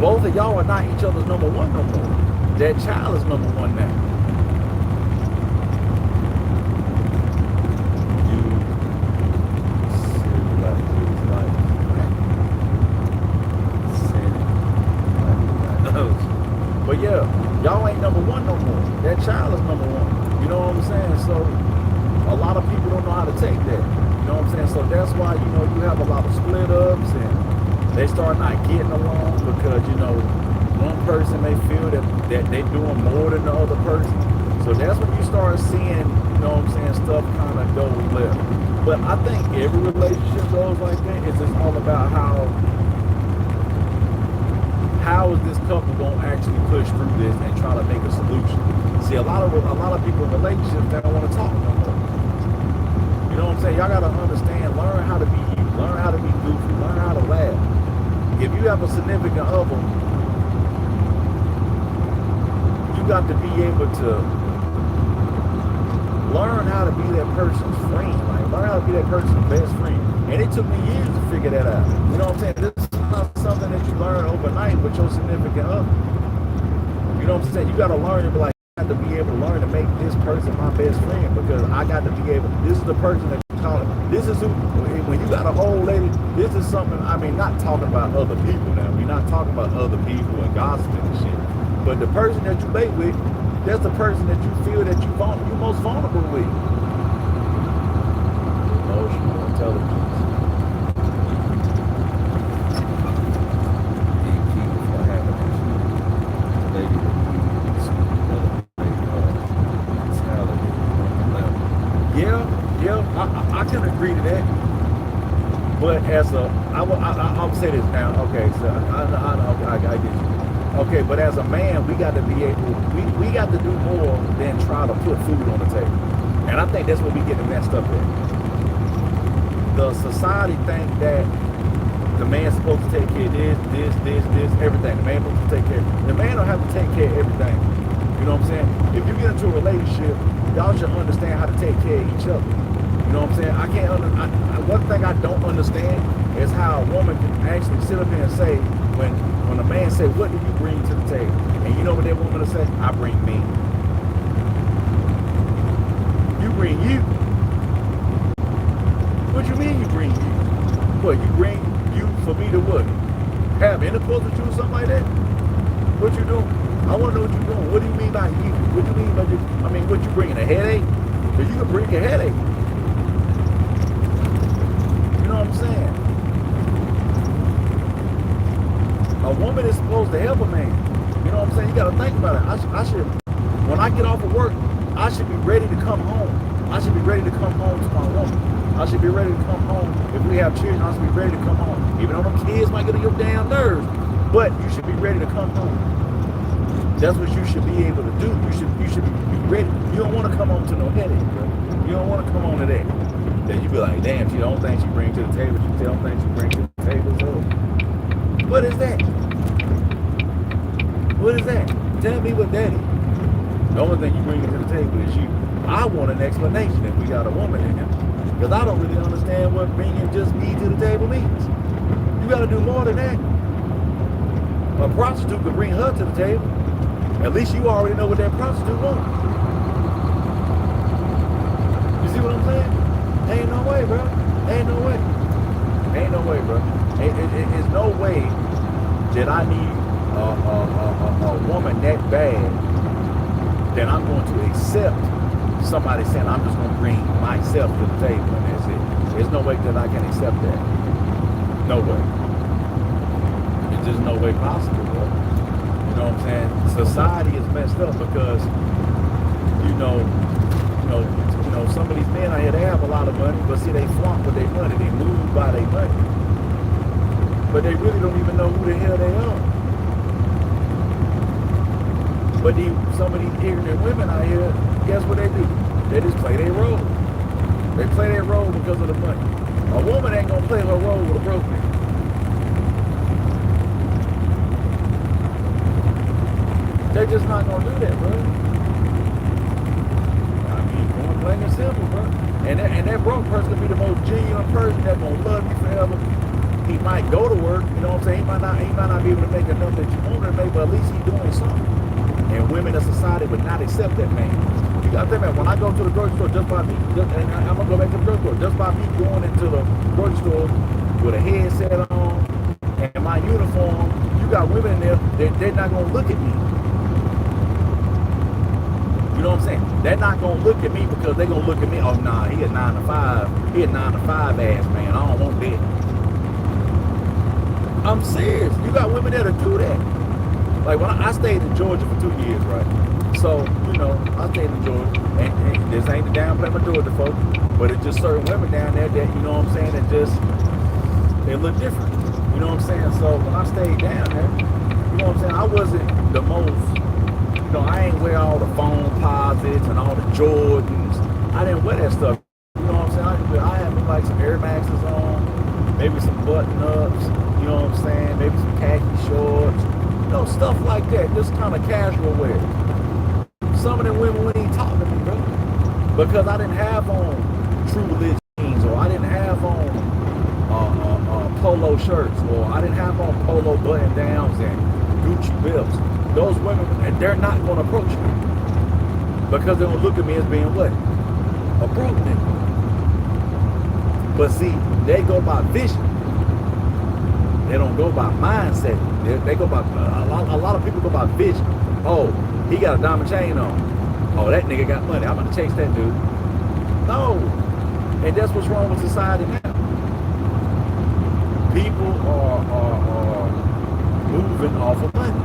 Both of y'all are not each other's number one no more. That child is number one now. But yeah, y'all ain't number one no more. That child is number one. You know what I'm saying? So a lot of people don't know how to take that. You know what I'm saying? So that's why, you know, you have a lot of split ups and they start not getting along because, you know, one person may feel that they doing more than the other person. So that's when you start seeing, you know what I'm saying, stuff kind of go left. But I think every relationship goes like that. It's just all about how is this couple gonna actually push through this and try to make a solution? See, a lot of people in relationships, they don't want to talk no more. You know what I'm saying? Y'all gotta understand, learn how to be you, learn how to be goofy, learn how to laugh. If you have a significant other, you got to be able to learn how to be that person's friend, like learn how to be that person's best friend. And it took me years to figure that out. You know what I'm saying? This is not something that you learn overnight with your significant other. You know what I'm saying? You got to learn to be like, I got to be able to learn to make this person my best friend, because I got to be able, this is the person that you call it. This is who, when you got a old lady, this is something, I mean, not talking about other people now. We're not talking about other people and gossiping and shit. But the person that you lay with, that's the person that you feel that you're most vulnerable with. Emotional intelligence. Mentality. Yeah, I can agree to that. But as a, I would say this now. Okay, so I get you. Okay, but as a man, we got to be able, we got to do more than try to put food on the table. And I think that's what we get messed up at. The society think that the man's supposed to take care of this, everything. The man supposed to take care. The man don't have to take care of everything. You know what I'm saying? If you get into a relationship, y'all should understand how to take care of each other. You know what I'm saying? I can't one thing I don't understand is how a woman can actually sit up here and say, when a man say, what do you bring to the table? And you know what that woman will say? I bring me. You bring you. What you mean you bring you? What, you bring you for me to what? Have intercourse with you or something like that? What you doing? I want to know what you're doing. What do you mean by you? What do you mean by you? I mean, what you bringing, a headache? Because you can bring a headache. You know what I'm saying? A woman is supposed to help a man. You know what I'm saying? You got to think about it. I should, when I get off of work, I should be ready to come home. I should be ready to come home to my woman. I should be ready to come home. If we have children, I should be ready to come home. Even though them kids might get on your damn nerves, but you should be ready to come home. That's what you should be able to do. You should be ready. You don't want to come home to no headache, bro. You don't want to come home to that. Then you be like, damn, she don't think she brings to the table. She don't think she brings to the table. So, what is that? What is that? Tell me what that is. The only thing you bring to the table is you. I want an explanation if we got a woman in here. Because I don't really understand what bringing just me to the table means. You got to do more than that. A prostitute could bring her to the table. At least you already know what that prostitute wants. You see what I'm saying? Ain't no way, bro. Ain't no way. Ain't no way, bro. There's no way that I need a woman that bad that I'm going to accept somebody saying I'm just going to bring myself to the table and that's it. There's no way that I can accept that. No way. It's just no way possible, bro. You know what I'm saying? Society is messed up because, you know, some of these men out here, they have a lot of money, but see, they flaunt with their money. They move by their money. But they really don't even know who the hell they are. But some of these ignorant women out here, guess what they do? They just play their role. They play their role because of the money. A woman ain't gonna play her role with a broke man. They're just not gonna do that, bro. I mean, going plain and simple, bro. And that broke person could be the most genuine person that's gonna love you forever. He might go to work, you know what I'm saying? He might not be able to make enough that you want him to make, but at least he's doing something. And women in society would not accept that man. You gotta think about it. When I go to the grocery store, just by me, and I'm gonna go back to the grocery store, just by me going into the grocery store with a headset on and my uniform, you got women in there that they're not gonna look at me. You know what I'm saying? They're not gonna look at me because they're gonna look at me, oh nah, he a 9 to 5. He a 9 to 5 ass man. I don't want that. I'm serious. You got women that'll do that. Like when I stayed in Georgia for 2 years, right? So, you know, I stayed in Georgia, and this ain't the downplay my Georgia folks, but it's just certain women down there that, you know what I'm saying, that just, they look different. You know what I'm saying? So when I stayed down there, you know what I'm saying, I wasn't the most, you know, I ain't wear all the phone posits and all the Jordans. I didn't wear that stuff. You know what I'm saying? I had like some Air Maxes on, maybe some button-ups, you know what I'm saying, maybe some khaki shorts. You know, stuff like that, just kind of casual wear. Some of them women wouldn't even talk to me, bro, because I didn't have on True Religion jeans, or I didn't have on polo shirts, or I didn't have on polo button downs and Gucci belts. Those women, they're not going to approach me because they're going to look at me as being what? A broke nigga. But see, they go by vision. They don't go by mindset. They go by, a lot of people go by vision. Oh, he got a diamond chain on. Oh, that nigga got money. I'm going to chase that dude. No. And that's what's wrong with society now. People are moving off of money.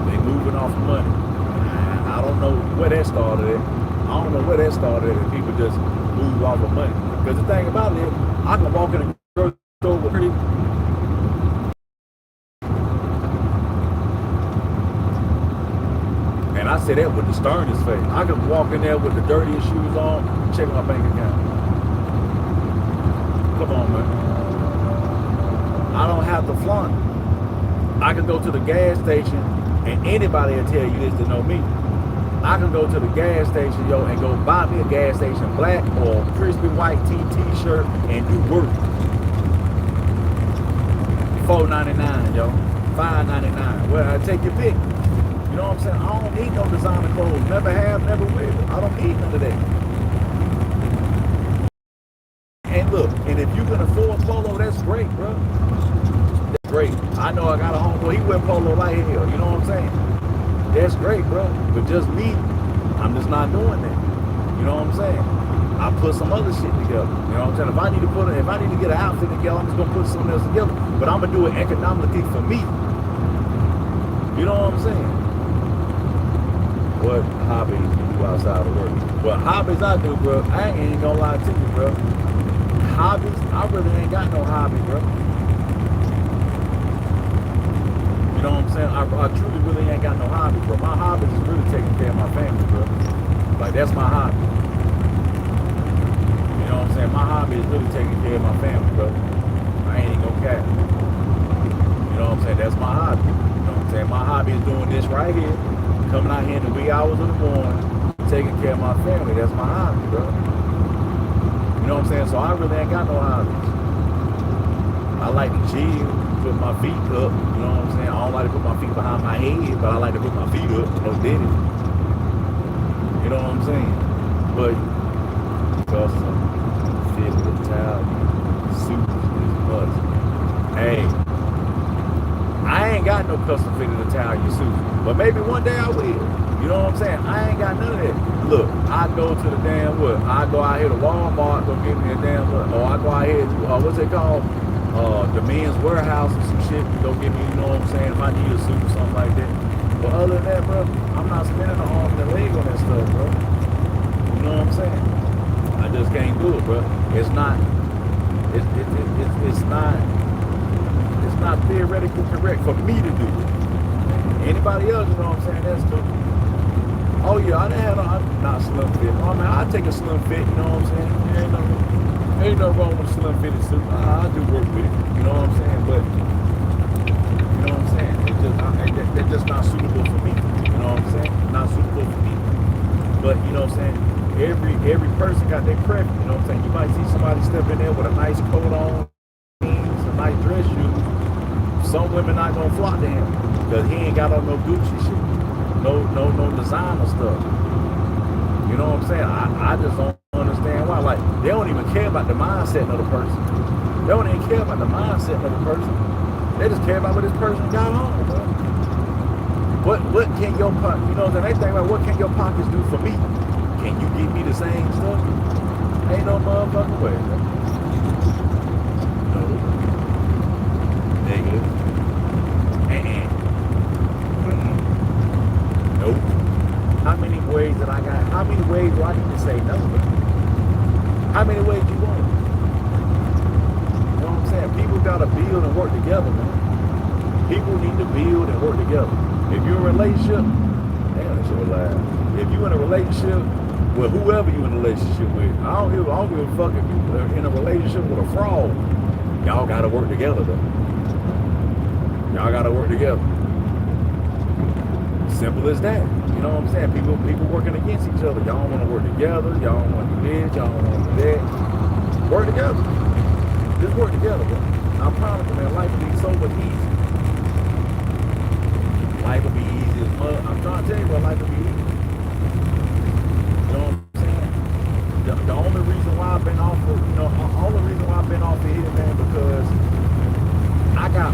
They moving off of money. I don't know where that started at. I don't know where that started and people just move off of money. Because the thing about it is, I can walk in a grocery store with pretty. And I say that with the sternest face. I can walk in there with the dirtiest shoes on, check my bank account. Come on, man. I don't have to flaunt it. I can go to the gas station, and anybody will tell you this to know me. I can go to the gas station, yo, and go buy me a gas station black or crispy white t-shirt and do work. $4.99, yo. $5.99. Well, I take your pick. You know what I'm saying? I don't need no designer clothes. Never have, never will. I don't need none of that. And look, and if you can afford polo, that's great, bro. That's great. I know I got a homeboy, he wear polo like hell. You know what I'm saying? That's great, bro. But just me, I'm just not doing that. You know what I'm saying? I put some other shit together. You know what I'm saying? If I need to get an outfit together, I'm just gonna put something else together. But I'm gonna do it economically for me. You know what I'm saying? What hobbies do you do outside of work? What hobbies I do, bro, I ain't gonna lie to you, bro. Hobbies, I really ain't got no hobby, bro. You know what I'm saying? I truly really ain't got no hobby, bro. My hobby is really taking care of my family, bro. Like, that's my hobby. You know what I'm saying? My hobby is really taking care of my family, bro. I ain't gonna cap. You know what I'm saying? That's my hobby. You know what I'm saying? My hobby is doing this right here. Coming out here in the wee hours of the morning, taking care of my family. That's my hobby, bro. You know what I'm saying? So I really ain't got no hobbies. I like to gym, put my feet up. You know what I'm saying? I don't like to put my feet behind my head, but I like to put my feet up. No did it. You know what I'm saying? But custom fit with towel, suit is must. Hey, I ain't got no custom fitted Italian suit, but maybe one day I will. You know what I'm saying? I ain't got none of that. Look, I go to the damn what? I go out here to Walmart, go get me a damn what? Or I go out here to what's it called? The men's warehouse or some shit. Go get me, you know what I'm saying? If I need a suit or something like that. But other than that, bro, I'm not spending an arm and a leg on that stuff, bro. You know what I'm saying? I just can't do it, bro. It's not. It's not. It's not theoretically correct for me to do it. Anybody else, you know what I'm saying? That's too. Oh yeah, I'm not slim fit. Oh man, I take a slim fit, you know what I'm saying? Ain't no wrong with a slim fitted suit. I do work with it, you know what I'm saying? But you know what I'm saying? It's just not suitable for me. You know what I'm saying? Not suitable for me. But you know what I'm saying? Every person got their preference, you know what I'm saying? You might see somebody step in there with a nice coat on, some nice dress shoes. Some women not gonna flock to him because he ain't got on no Gucci shit, no designer stuff. You know what I'm saying? I just don't understand why. Like, they don't even care about the mindset of the person. They don't even care about the mindset of the person. They just care about what this person got on, bro. What can your pocket, you know what I'm saying? They think about what can your pockets do for me? Can you give me the same stuff? Ain't no motherfucking way, bro. No. Negative. Nope. How many ways do I need to say no? How many ways you want? You know what I'm saying? People gotta build and work together, man. People need to build and work together. If you're in a relationship, damn, that shit was loud. If you're in a relationship with whoever you're in a relationship with, I don't give a fuck if you're in a relationship with a fraud. Y'all gotta work together though. Y'all gotta work together. Simple as that. You know what I'm saying? People working against each other. Y'all don't want to work together. Y'all don't want to do this. Y'all don't want to do that. Work together. Just work together, bro. I promise you, man, life will be so much easier. Life will be easy as mud. I'm trying to tell you, bro, life will be easy. You know what I'm saying? The only reason why I've been off of, here, man, because I got,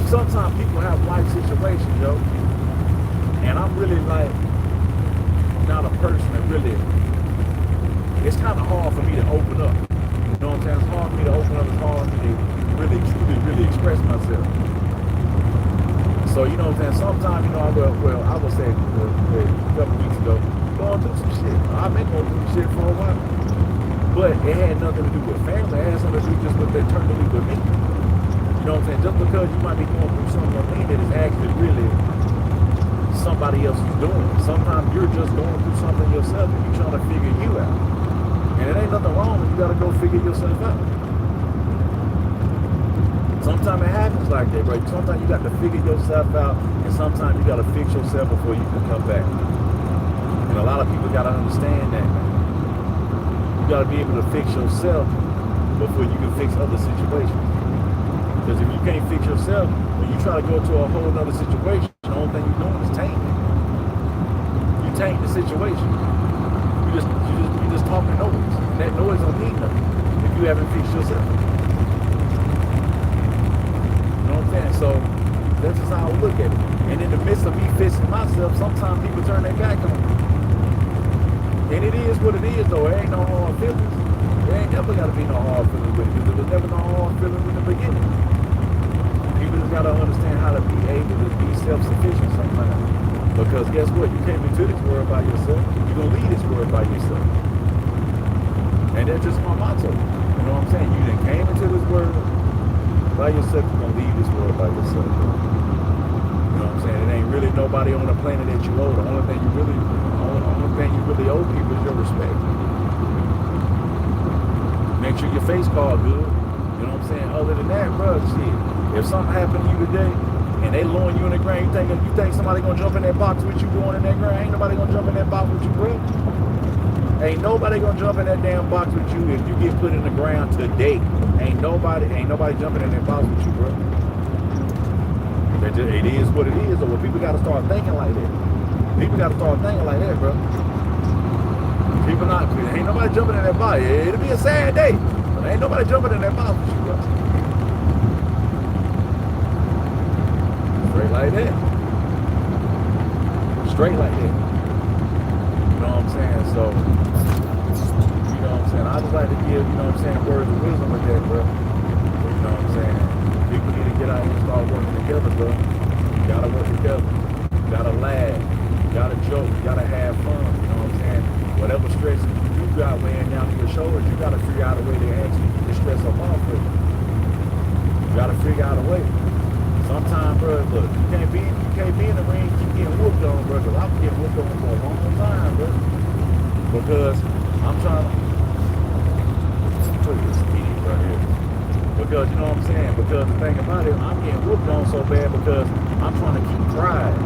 sometimes people have life situations, yo. And I'm really like not a person that really, it's kind of hard for me to open up. You know what I'm saying? It's hard for me to open up. It's hard for me to really, truly, really express myself. So, you know what I'm saying? Sometimes, you know, I would say a couple weeks ago, going through some shit. I've been going through some shit for a while. But it had nothing to do with family. It had something to do just with their turn to be with me. You know what I'm saying? Just because you might be going through something on me that is actually really somebody else is doing. Sometimes you're just going through something yourself and you're trying to figure you out. And it ain't nothing wrong when you gotta go figure yourself out. Sometimes it happens like that, bro. Sometimes you got to figure yourself out, and sometimes you got to fix yourself before you can come back. And a lot of people got to understand that, man. You got to be able to fix yourself before you can fix other situations. Because if you can't fix yourself, when you try to go to a whole other situation, the only thing you're doing is tanking it. You tank the situation. You just talking noise. And that noise don't mean nothing if you haven't fixed yourself. So that's just how I look at it. And in the midst of me fixing myself, sometimes people turn their back on me. And it is what it is, though. It ain't no hard feelings. There ain't never got to be no hard feelings with it, because there was never no hard feelings in the beginning. People just got to understand how to be able to be self-sufficient sometimes. Because guess what? You came into this world by yourself. You're going to leave this world by yourself. And that's just my motto. You know what I'm saying? You done came into this world by yourself, you're gonna leave this world by yourself. You know what I'm saying? It ain't really nobody on the planet that you owe. The only thing you really owe people is your respect. Make sure your face card good. You know what I'm saying? Other than that, bro, shit. If something happened to you today and they lowering you in the ground, you think somebody gonna jump in that box with you going in that ground? Ain't nobody gonna jump in that box with you, bro. Ain't nobody gonna jump in that damn box with you if you get put in the ground today. Ain't nobody jumping in that box with you, bro. It is what it is, or people gotta start thinking like that. People gotta start thinking like that, bro. Ain't nobody jumping in that box. It'll be a sad day, but ain't nobody jumping in that box with you, bro. Straight like that. Straight like that. You know what I'm saying? So, you know what I'm saying? I just like to give, you know what I'm saying, words of wisdom with that, bro. You know what I'm saying? People need to get out here and start working together, bro. You gotta work together. You gotta laugh. You gotta joke. You gotta have fun. You know what I'm saying? Whatever stress you got weighing down your shoulders, you gotta figure out a way to actually get the stress up off of you. You gotta figure out a way. Sometimes, bro, look, you can't be in the ring, keep getting whooped on, bro, because I've been getting whooped on for a long time, bro. Because I'm trying to put this speed right here. Because, you know what I'm saying? Because the thing about it, I'm getting whooped on so bad because I'm trying to keep pride.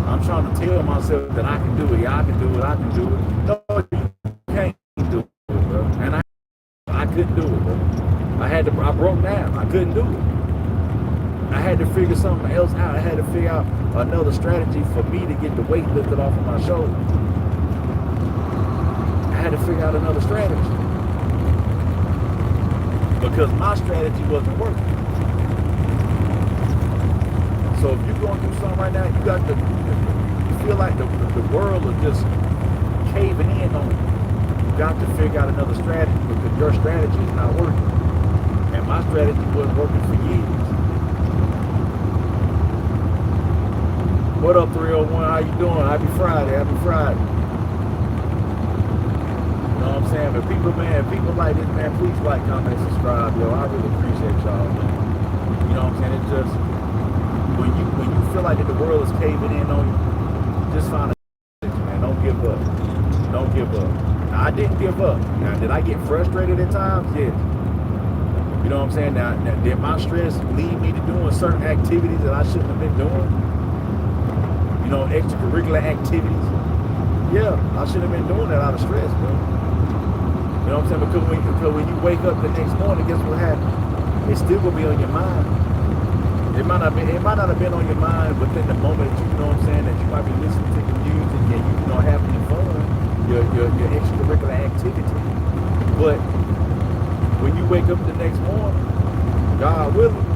I'm trying to tell myself that I can do it. Yeah, I can do it. I can do it. No, you can't do it, bro. And I couldn't do it, bro. I broke down. I couldn't do it. I had to figure something else out. I had to figure out another strategy for me to get the weight lifted off of my shoulders. I had to figure out another strategy. Because my strategy wasn't working. So if you're going through something right now, you feel like the world is just caving in on you. You got to figure out another strategy because your strategy is not working. And my strategy wasn't working for years. What up, 301? How you doing? Happy Friday. Happy Friday. You know what I'm saying? But people like this, man, please like, comment, and subscribe, yo. I really appreciate y'all, man. You know what I'm saying? It's just, when you feel like that the world is caving in on you, just find a man. Don't give up. Don't give up. Now, I didn't give up. Now, did I get frustrated at times? Yeah. You know what I'm saying? Now did my stress lead me to doing certain activities that I shouldn't have been doing? You know, extracurricular activities. Yeah, I should have been doing that out of stress, bro. You know what I'm saying? Because when you wake up the next morning, guess what happened? It's still gonna be on your mind. It might not have been on your mind within the moment that you know what I'm saying, that you might be listening to the music and you know having your fun, your extracurricular activity. But when you wake up the next morning, God willing,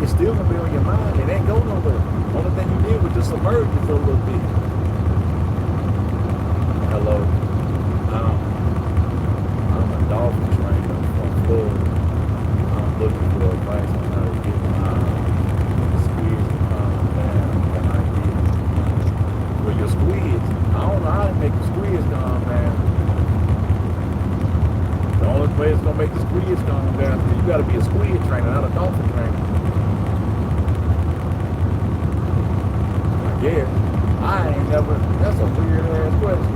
it's still gonna be on your mind. It ain't going nowhere. Only thing you did was just submerge it for a little bit. Hello. I'm a dolphin trainer from Florida. I'm looking for advice on how to get my squeeze and calm down. Can I get? Well, your squeeze way it's gonna make the squids come down. You gotta be a squid trainer, not a dolphin trainer. Yeah, I ain't never. That's a weird ass question.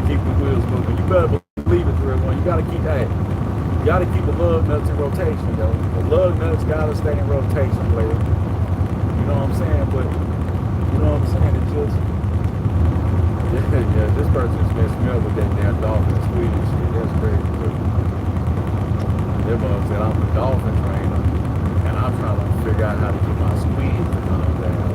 Keep the wheels moving. You better believe it, 301. You gotta keep that. You gotta keep the lug nuts in rotation, though. The lug nuts gotta stay in rotation, player. You know what I'm saying? But you know what I'm saying? It's just yeah. This person just messed me up with that damn dolphin squid shit. That's crazy. That mother said I'm a dolphin trainer, and I'm trying to figure out how to get my squid to calm down.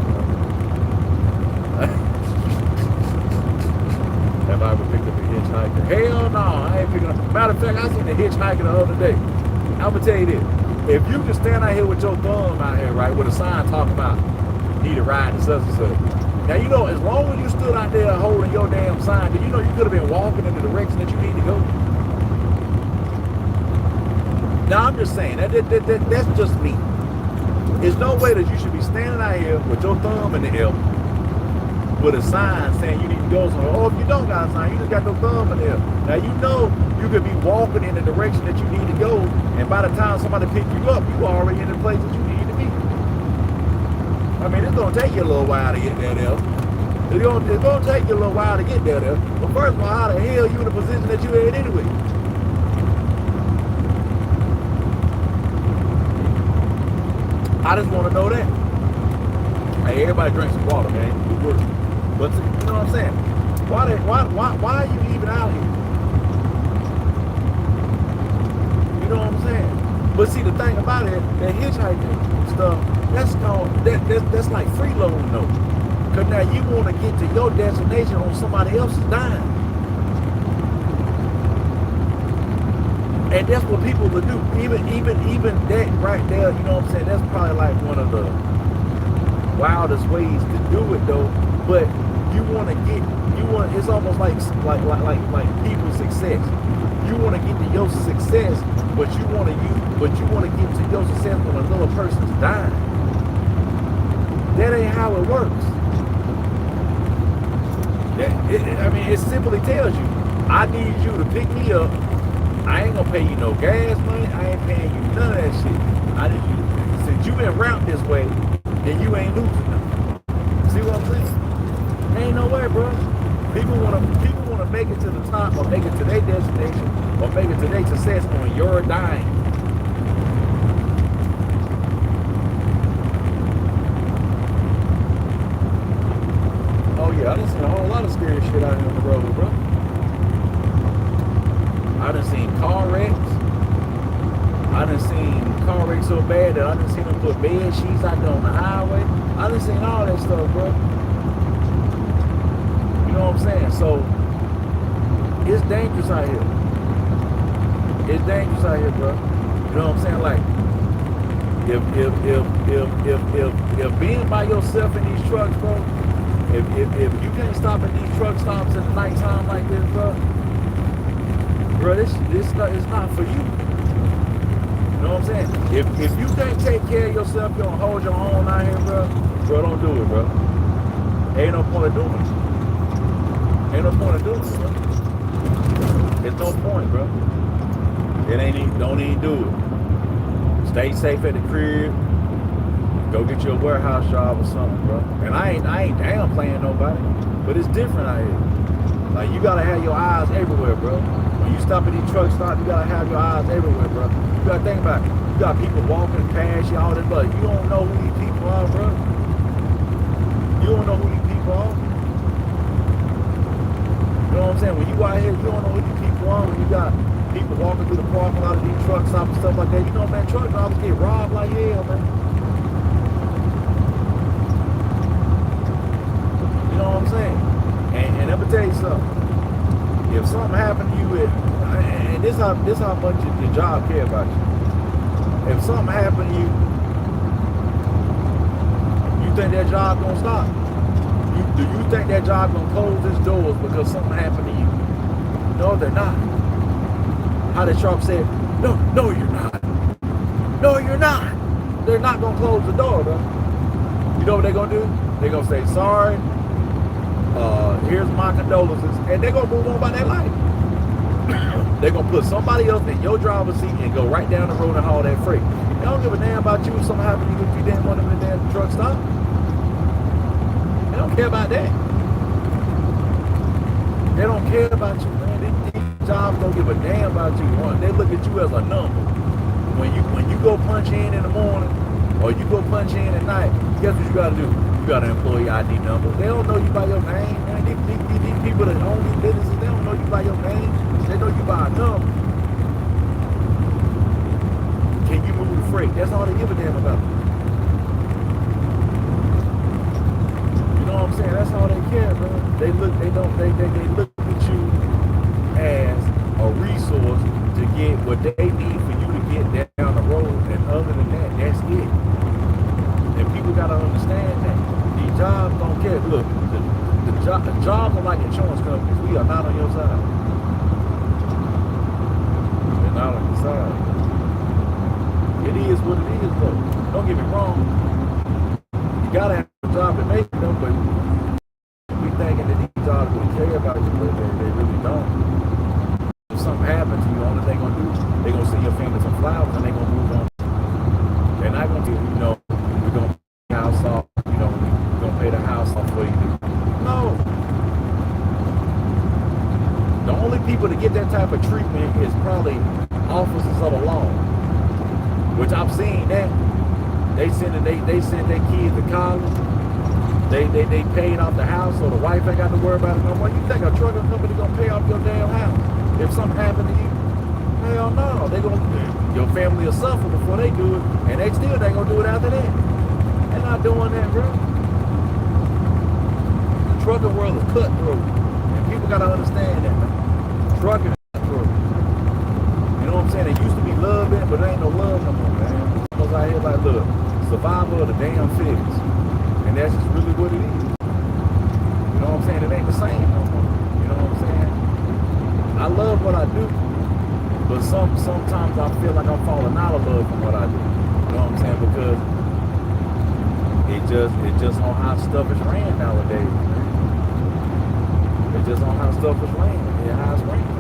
Have I ever picked up a hitchhiker? Hell no, I ain't picking up. Matter of fact, I seen a hitchhiker the other day. I'm gonna tell you this: if you just stand out here with your thumb out here, right, with a sign talking about need a ride to such and such. Now you know, as long as you stood out there holding your damn sign, then you know you could have been walking in the direction that you need to go. Now I'm just saying that's just me. There's no way that you should be standing out here with your thumb in the air with a sign saying you need to go somewhere. Or if you don't got a sign, you just got your thumb in the air. Now you know you could be walking in the direction that you need to go, and by the time somebody pick you up, you are already in the place that you need to be. I mean, it's gonna take you a little while to get there. It's gonna take you a little while to get there. But first of all, how the hell you in the position that you in anyway? I just want to know that. Hey, everybody drink some water, man. Good work. But you know what I'm saying? Why are you even out here? You know what I'm saying? But see, the thing about it, that hitchhiking stuff, that's like freeloading though. Cause now you want to get to your destination on somebody else's dime. And that's what people will do. Even that right there, you know what I'm saying? That's probably like one of the wildest ways to do it though. But it's almost like people's success. You want to get to your success, but you want to get to your success on another person's dime. That ain't how it works. I mean, it simply tells you, I need you to pick me up. I ain't gonna pay you no gas money. I ain't paying you none of that shit. I need you. Since you been route this way, then you ain't losing nothing. See what I'm saying? Ain't no way, bro. People wanna make it to the top, or make it to their destination, or make it to their success on your dime. Oh yeah, I done seen a whole lot of scary shit out here on the road, bro. I done seen car wrecks. I done seen car wrecks so bad that I done seen them put bed sheets out there on the highway. I done seen all that stuff, bro. You know what I'm saying? So it's dangerous out here. It's dangerous out here, bro. You know what I'm saying? Like if being by yourself in these trucks, bro, if you can't stop at these truck stops at the nighttime like this, bro, this it's not for you. You know what I'm saying? If you can't take care of yourself, you don't hold your own out here, bro, don't do it, bro. Ain't no point of doing it. Ain't no point of doing it, bro. There's no point, bro. Don't even do it. Stay safe at the crib. Go get you a warehouse job or something, bro. And I ain't damn playing nobody, but it's different out here. Like, you gotta have your eyes everywhere, bro. When you stop at these truck stops, you gotta have your eyes everywhere, bro. You gotta think about it. You got people walking past you, all this, but you don't know who these people are, bro. You don't know who these people are. You know what I'm saying? When you out here, you don't know who these people are. When you got people walking through the parking lot of these truck stops and stuff like that, you know, man, truck drivers get robbed like hell, man. You know what I'm saying? And let me tell you something. If something happened to you, and this how much your job care about you. If something happened to you, you think that job gonna stop? Do you think that job gonna close its doors because something happened to you? No, they're not. How the Trump said, no, you're not. No, you're not. They're not gonna close the door, bro. You know what they're gonna do? They're gonna say, sorry. Here's my condolences, and they're gonna move on by their life. They're going to put somebody else in your driver's seat and go right down the road and haul that freight. They don't give a damn about you if something happened to you if you didn't want them in the damn truck stop. They don't care about that. They don't care about you, man. These jobs don't give a damn about you. They look at you as a number. When you go punch in the morning or you go punch in at night, guess what you got to do? You got an employee ID number. They don't know you by your name, man. These people that own these businesses, they don't know you by your name. They know you by a number. Can you move the freight? That's all they give a damn about. You know what I'm saying? That's all they care, man. They look at you as a resource to get what they need for you to get down the road, and other than that, that's it. And people gotta understand that. These jobs don't care. Look, the jobs are like insurance companies. We are not on your side. We're not on your side. It is what it is, though. Don't get me wrong. You gotta have a job to make them, but we thinking that these jobs really care about you, but they really don't. If something happens to you, the only thing they're gonna do, they're gonna send your family some flowers and they're gonna move on. They're not gonna do, we're gonna pay the house off, we're gonna pay the house off for you. No. The only people to get that type of treatment is probably officers of the law. Which I've seen that. They send their kids to college. They paid off the house, so the wife ain't got to worry about it no more. You think a trucking company gonna pay off your damn house if something happened to you? Hell no. Your family will suffer before they do it, and they gonna do it after that. They're not doing that, bro. The trucking world is cutthroat, and people gotta understand that, man. Trucking is cutthroat. You know what I'm saying? It used to be love in it, but there ain't no love no more, man. It's out here like, look, survival of the damn fittest. And that's just really what it is. You know what I'm saying? It ain't the same no more. You know what I'm saying? I love what I do, but sometimes I feel like I'm falling out of love from what I do. You know what I'm saying? Because it just on how stuff is ran nowadays, man. It's just on how stuff is ran and how it's ran.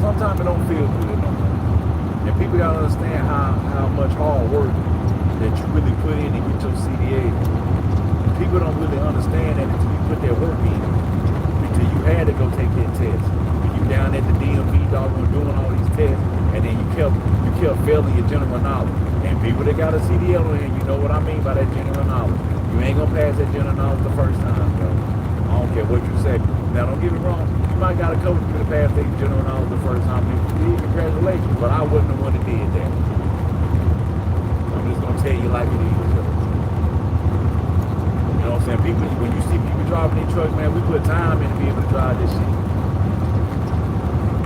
Sometimes it don't feel good no more. And people gotta understand how much hard work that you really put in to get your CDA. People don't really understand that until you put that work in. Until you had to go take that test. You down at the DMV doing all these tests, and then you kept failing your general knowledge. And people that got a CDL on here, you know what I mean by that general knowledge. You ain't gonna pass that general knowledge the first time, bro. I don't care what you say. Now don't get me wrong, you might got a coach who could have passed that general knowledge the first time. If you did, congratulations, but I wasn't the one that did that. I'm just gonna tell you like it is. You know what I'm saying? People, when you see people driving these trucks, man, we put time in to be able to drive this shit.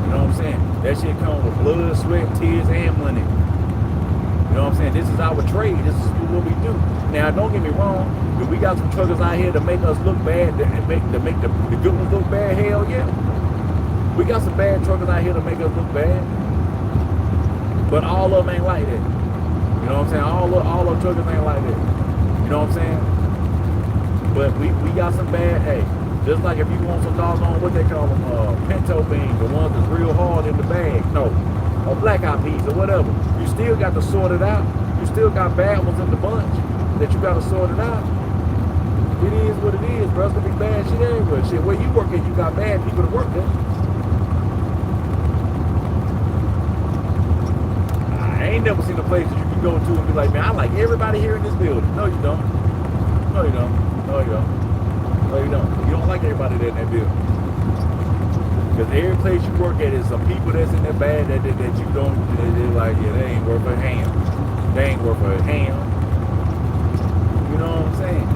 You know what I'm saying? That shit comes with blood, sweat, tears, and money. You know what I'm saying? This is our trade. This is what we do. Now, don't get me wrong. If we got some truckers out here to make us look bad, to make the good ones look bad, hell yeah. We got some bad truckers out here to make us look bad. But all of them ain't like that. You know what I'm saying? All of truckers ain't like that. You know what I'm saying? But we got some bad, hey, just like if you want some doggone, what they call them, pinto beans, the ones that's real hard in the bag, no, or black eyed peas or whatever, you still got to sort it out. You still got bad ones in the bunch that you got to sort it out. It is what it is, bro. It's gonna be bad shit everywhere. Shit, where you work at, you got bad people to work there. I ain't never seen a place that you can go to and be like, man, I like everybody here in this building. No, you don't. No, you don't. No, you don't. No, you don't. You don't like everybody there in that building. Because every place you work at is some people that's in that bad that you don't, they're like, yeah, they ain't worth a ham. They ain't worth a ham. You know what I'm saying?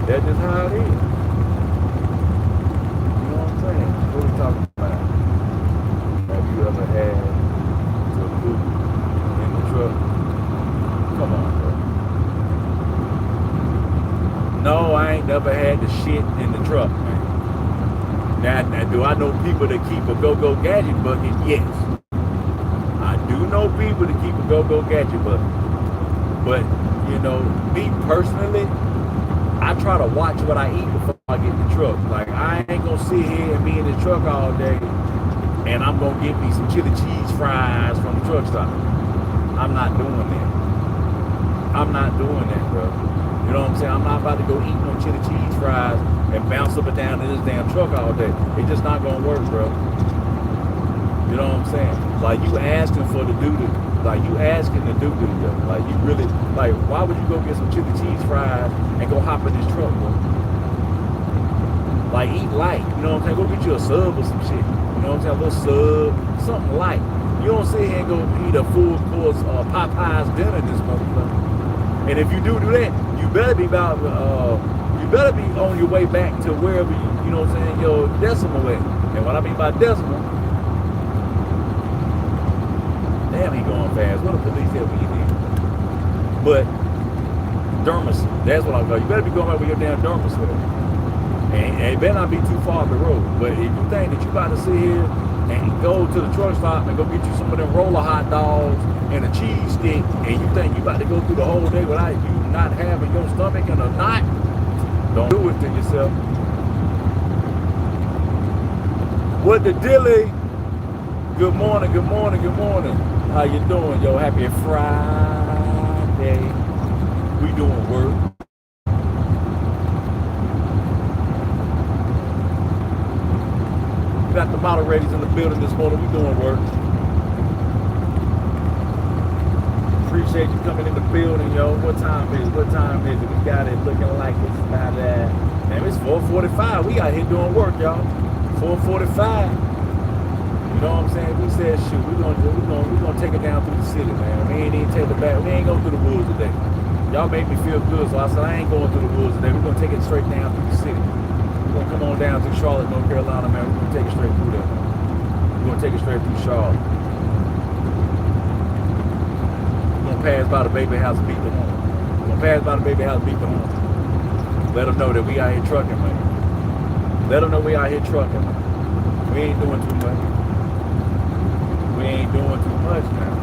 That's just how it is. You know what I'm saying? What are we talking about? Have you ever had to poop in the truck? Come on, bro. No, I ain't never had the shit in the truck, man. Now, do I know people that keep a go-go gadget bucket? Yes. I do know people that keep a go-go gadget bucket. But, you know, me personally, I try to watch what I eat before I get in the truck. Like, I ain't gonna sit here and be in the truck all day and I'm gonna get me some chili cheese fries from the truck stop. I'm not doing that. I'm not doing that, bro. You know what I'm saying? I'm not about to go eat no chili cheese fries and bounce up and down in this damn truck all day. It's just not gonna work, bro. You know what I'm saying? Like, you asking for the dude, like, you asking the dude, like, you really, like, why would you go get some chili cheese fries and go hop in this truck, bro? Like, eat light, you know what I'm saying? Go get you a sub or some shit. You know what I'm saying? A little sub, something light. You don't sit here and go eat a full course Popeye's dinner this motherfucker. And if you do that, you better be about, you better be on your way back to wherever you know what I'm saying, your decimal at. And what I mean by decimal, damn, he going fast. What the police have we in? But dermis, that's what I'm going. You better be going back with your damn dermis with it. And it better not be too far up the road. But if you think that you about to sit here and go to the truck stop and go get you some of them roller hot dogs and a cheese stick, and you think you about to go through the whole day without you not having your stomach in a knot, don't do it to yourself. What the dilly? Good morning, good morning, good morning. How you doing, yo? Happy Friday. We doing work. We got the moderators in the building this morning. We doing work. Appreciate you coming in the building, yo. What time is it? What time is it? We got it looking like it's about that. Damn, it's 4:45. We out here doing work, y'all. 4:45. You know what I'm saying? We said, shoot, we're gonna take it down through the city, man. We ain't even take it back. We ain't going through the woods today. Y'all made me feel good, so I said I ain't going through the woods today. We're gonna take it straight down through the city. We're gonna come on down through Charlotte, North Carolina, man. We're gonna take it straight through there. We're gonna take it straight through Charlotte. We're gonna pass by the baby house, beat the horn. We're gonna pass by the baby house, beat the horn. Let them know that we out here trucking, man. Let them know we out here trucking, man. We ain't doing too much. We ain't doing too much now.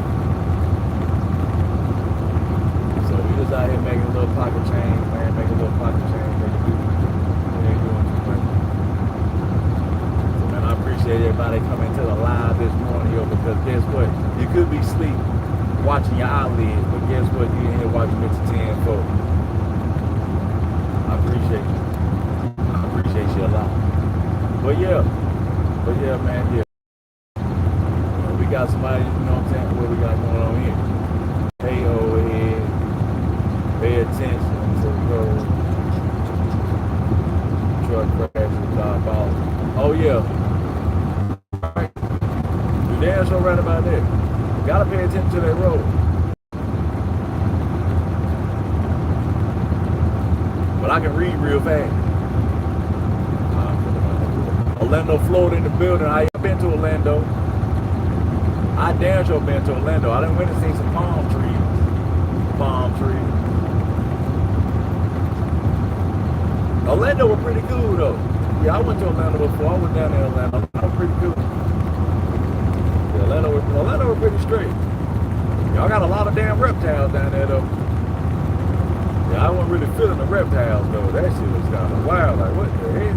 So we just out here making a little pocket change, man. Making a little pocket change. We ain't doing too much. So man, I appreciate everybody coming to the live this morning, yo, because guess what? You could be asleep watching your eyelids, but guess what? You in here watching Mr.10-Foe. I appreciate you. I appreciate you a lot. But yeah, man, yeah. We got somebody, you know what I'm saying, what we got going on here. Hey, overhead, pay attention to the road. Truck crashes, diabolical. Oh, yeah. Right. You damn sure right about that. You gotta pay attention to that road. But I can read real fast. Orlando, Florida in the building. I have been to Orlando. I damn sure been to Orlando. I done went and seen some palm trees. Palm trees. Orlando was pretty cool though. Yeah, I went to Orlando before. I went down there Orlando. That was pretty cool. Yeah, Orlando was pretty straight. Y'all got a lot of damn reptiles down there though. Yeah, I wasn't really feeling the reptiles though. That shit was kind of wild. Like, what the hell?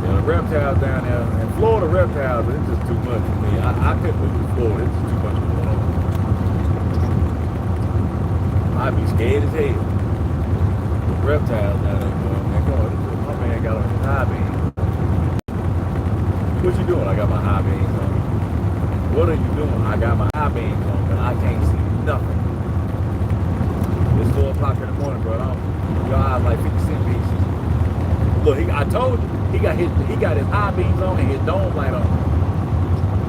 Yeah, the reptiles down there. In Florida, reptiles, it's just too much for me. I couldn't move to Florida. It's just too much going on. I'd be scared as hell. The reptiles down there, man. My man got on his high beams. What you doing? I got my high beams on. What are you doing? I got my high beams on, but I can't see nothing. It's 4 o'clock in the morning, bro. Your eyes like 50 cent pieces. Look, I told you, he got his high beams on and his dome light on.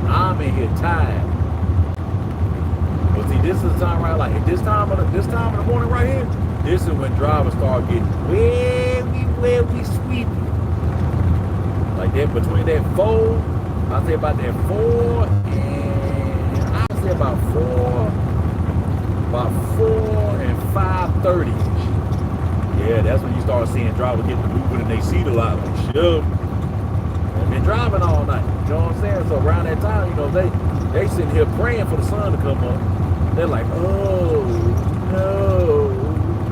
I'm in here tired. But see, this is the time right, like this time in the morning right here, this is when drivers start getting where we sweep. Like that between that 4, I say about that 4 and I say about 4 and 5:30. Yeah, that's when you start seeing drivers getting moving and they see the lot like shit. They've been driving all night. You know what I'm saying? So around that time, you know, they sitting here praying for the sun to come up. They're like, oh no,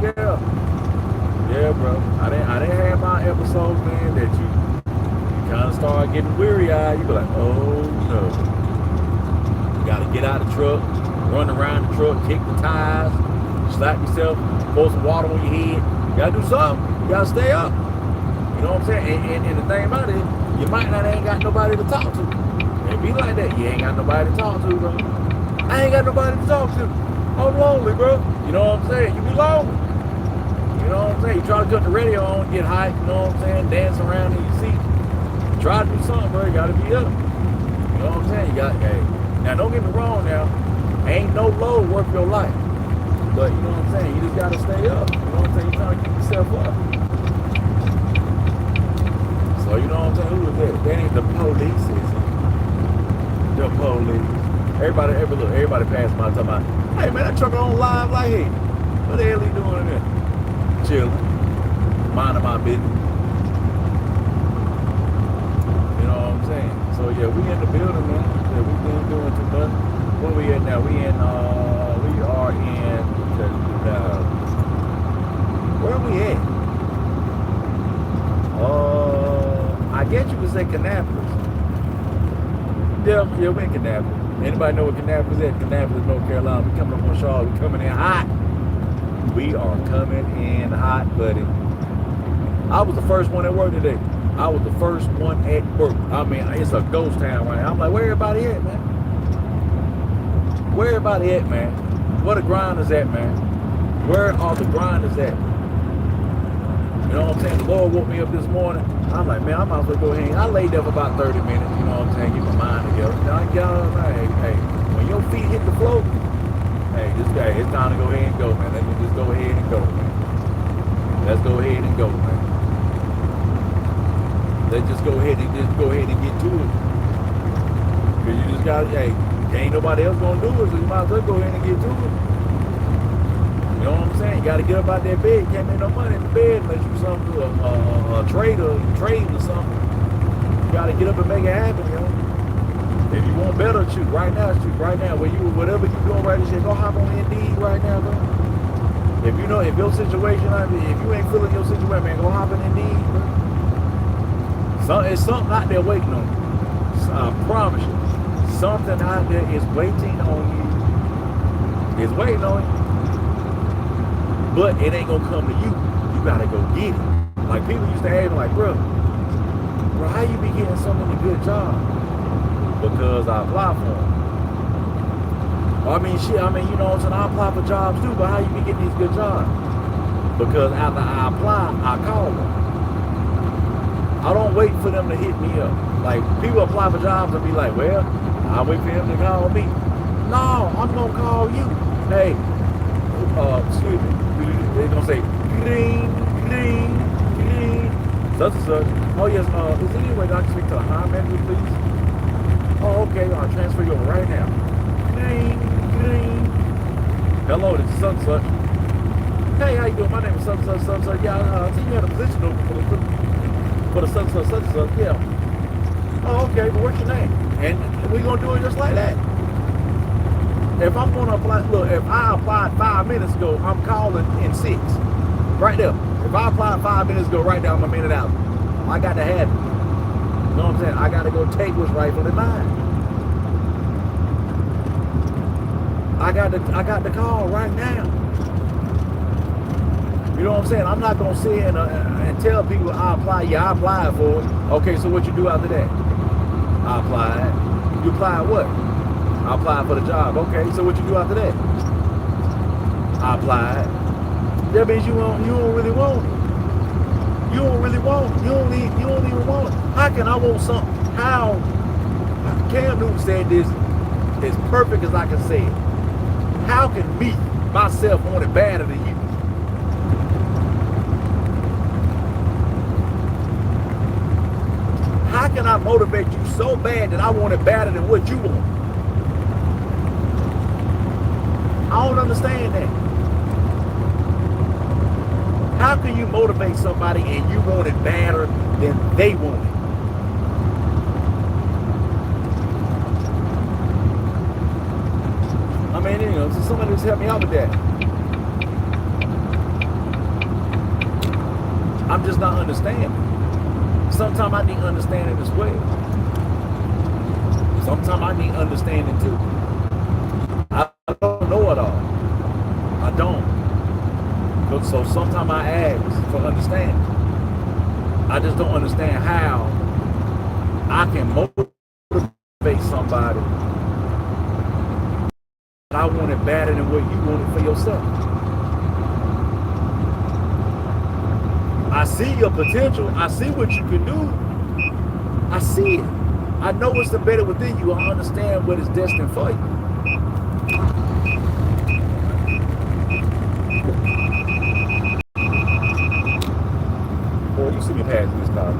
yeah, bro. I didn't have my episodes, man, that you kind of start getting weary-eyed. You be like, oh no. You gotta get out of the truck, run around the truck, kick the tires, slap yourself, pour some water on your head. You gotta do something. You gotta stay up. You know what I'm saying? And the thing about it, you might not ain't got nobody to talk to. It be like that. You ain't got nobody to talk to, bro. I ain't got nobody to talk to. I'm lonely, bro. You know what I'm saying? You be lonely. You know what I'm saying? You try to cut the radio on, get hyped, you know what I'm saying? Dance around in your seat. Try to do something, bro. You gotta be up. You know what I'm saying? You got, hey. Now, don't get me wrong now. Ain't no low worth your life. But, you know what I'm saying? You just gotta stay up. You know what I'm saying? You're trying to keep yourself up. So, you know what I'm saying? Who is that? That ain't the police, is it? The police. Everybody passing by talking about, hey, man, that truck on live like, hey, what the hell he doing in there? Chilling. Minding my business. You know what I'm saying? So, yeah, we in the building, man. Yeah, we ain't doing too much. Where we at now? We are in where are we at? I guess you could say Kannapolis. Yeah, we're in Kannapolis. Anybody know what Kannapolis is? Kannapolis, North Carolina. We coming up on Charlotte. We coming in hot. We are coming in hot, buddy. I was the first one at work today. I was the first one at work. I mean, it's a ghost town right now. I'm like, where everybody at, man? Where everybody at, man? Where the grinders at, man? Where are the grinders at? You know what I'm saying? The Lord woke me up this morning. I'm like, man, I might as well go ahead. I laid there for about 30 minutes, you know what I'm saying? Get my mind together. You know, I get out of hey, when your feet hit the floor, hey, this guy, it's time to go ahead and go, man. Let's just go ahead and go, man. Let's go ahead and go, man. Let's just go ahead and get to it. Because you just got, hey, ain't nobody else gonna do it, so you might as well go ahead and get to it. You know what I'm saying? You gotta get up out that bed. Can't make no money in the bed unless you something a trader, trade or something. You gotta get up and make it happen, you know. If you want better, shoot right now, whatever you doing right now, go hop on Indeed right now, bro. If you know, if your situation, if you ain't feeling your situation, man, go hop on Indeed, bro. So, it's something out there waiting on you. I promise you. Something out there is waiting on you. It's waiting on you. But it ain't gonna come to you. You gotta go get it. Like people used to ask me, like, bro, how you be getting so many good jobs? Because I apply for them. I mean, you know what I'm saying? I apply for jobs too, but how you be getting these good jobs? Because after I apply, I call them. I don't wait for them to hit me up. Like, people apply for jobs and be like, well, I'll wait for him to call me. No, I'm gonna call you. Hey, excuse me. They're gonna say, green, green, green, such and such. Oh yes, is there any way that I can speak to the high manager, please? Oh, okay, I'll transfer you over right now. Green, green. Hello, this is such and such. Hey, how you doing? My name is such and such, such and such. Yeah, I see you had a position open for the such and such, yeah. Oh, okay, but what's your name? And we're gonna do it just like that. If I'm gonna apply, look, if I applied 5 minutes ago, I'm calling in 6. Right there. If I applied 5 minutes ago, right there, I'm a minute out. I got to have it. You know what I'm saying? I got to go take what's rightfully mine. I got the call right now. You know what I'm saying? I'm not gonna sit and tell people I apply. Yeah, I applied for it. Okay, so what you do after that? I applied. You applied what? I applied for the job. Okay, so what you do after that? I applied. That means you don't really want it. You don't really want it. You don't even want it. How can I want something? How? Cam Newton said this as perfect as I can say it. How can me, myself, want it better than you? How can I motivate you so bad that I want it better than what you want? I don't understand that. How can you motivate somebody and you want it better than they want it? I mean, you know, so somebody just help me out with that. I'm just not understanding. sometimes I need understanding as well. Sometimes I need understanding too. I don't know it all. I don't. So sometimes I ask for understanding. I just don't understand how I can motivate somebody. I want it better than what you want it for yourself. I see your potential. I see what you can do. I see it. I know what's embedded within you. I understand what is destined for you. Boy, you see me passing this car.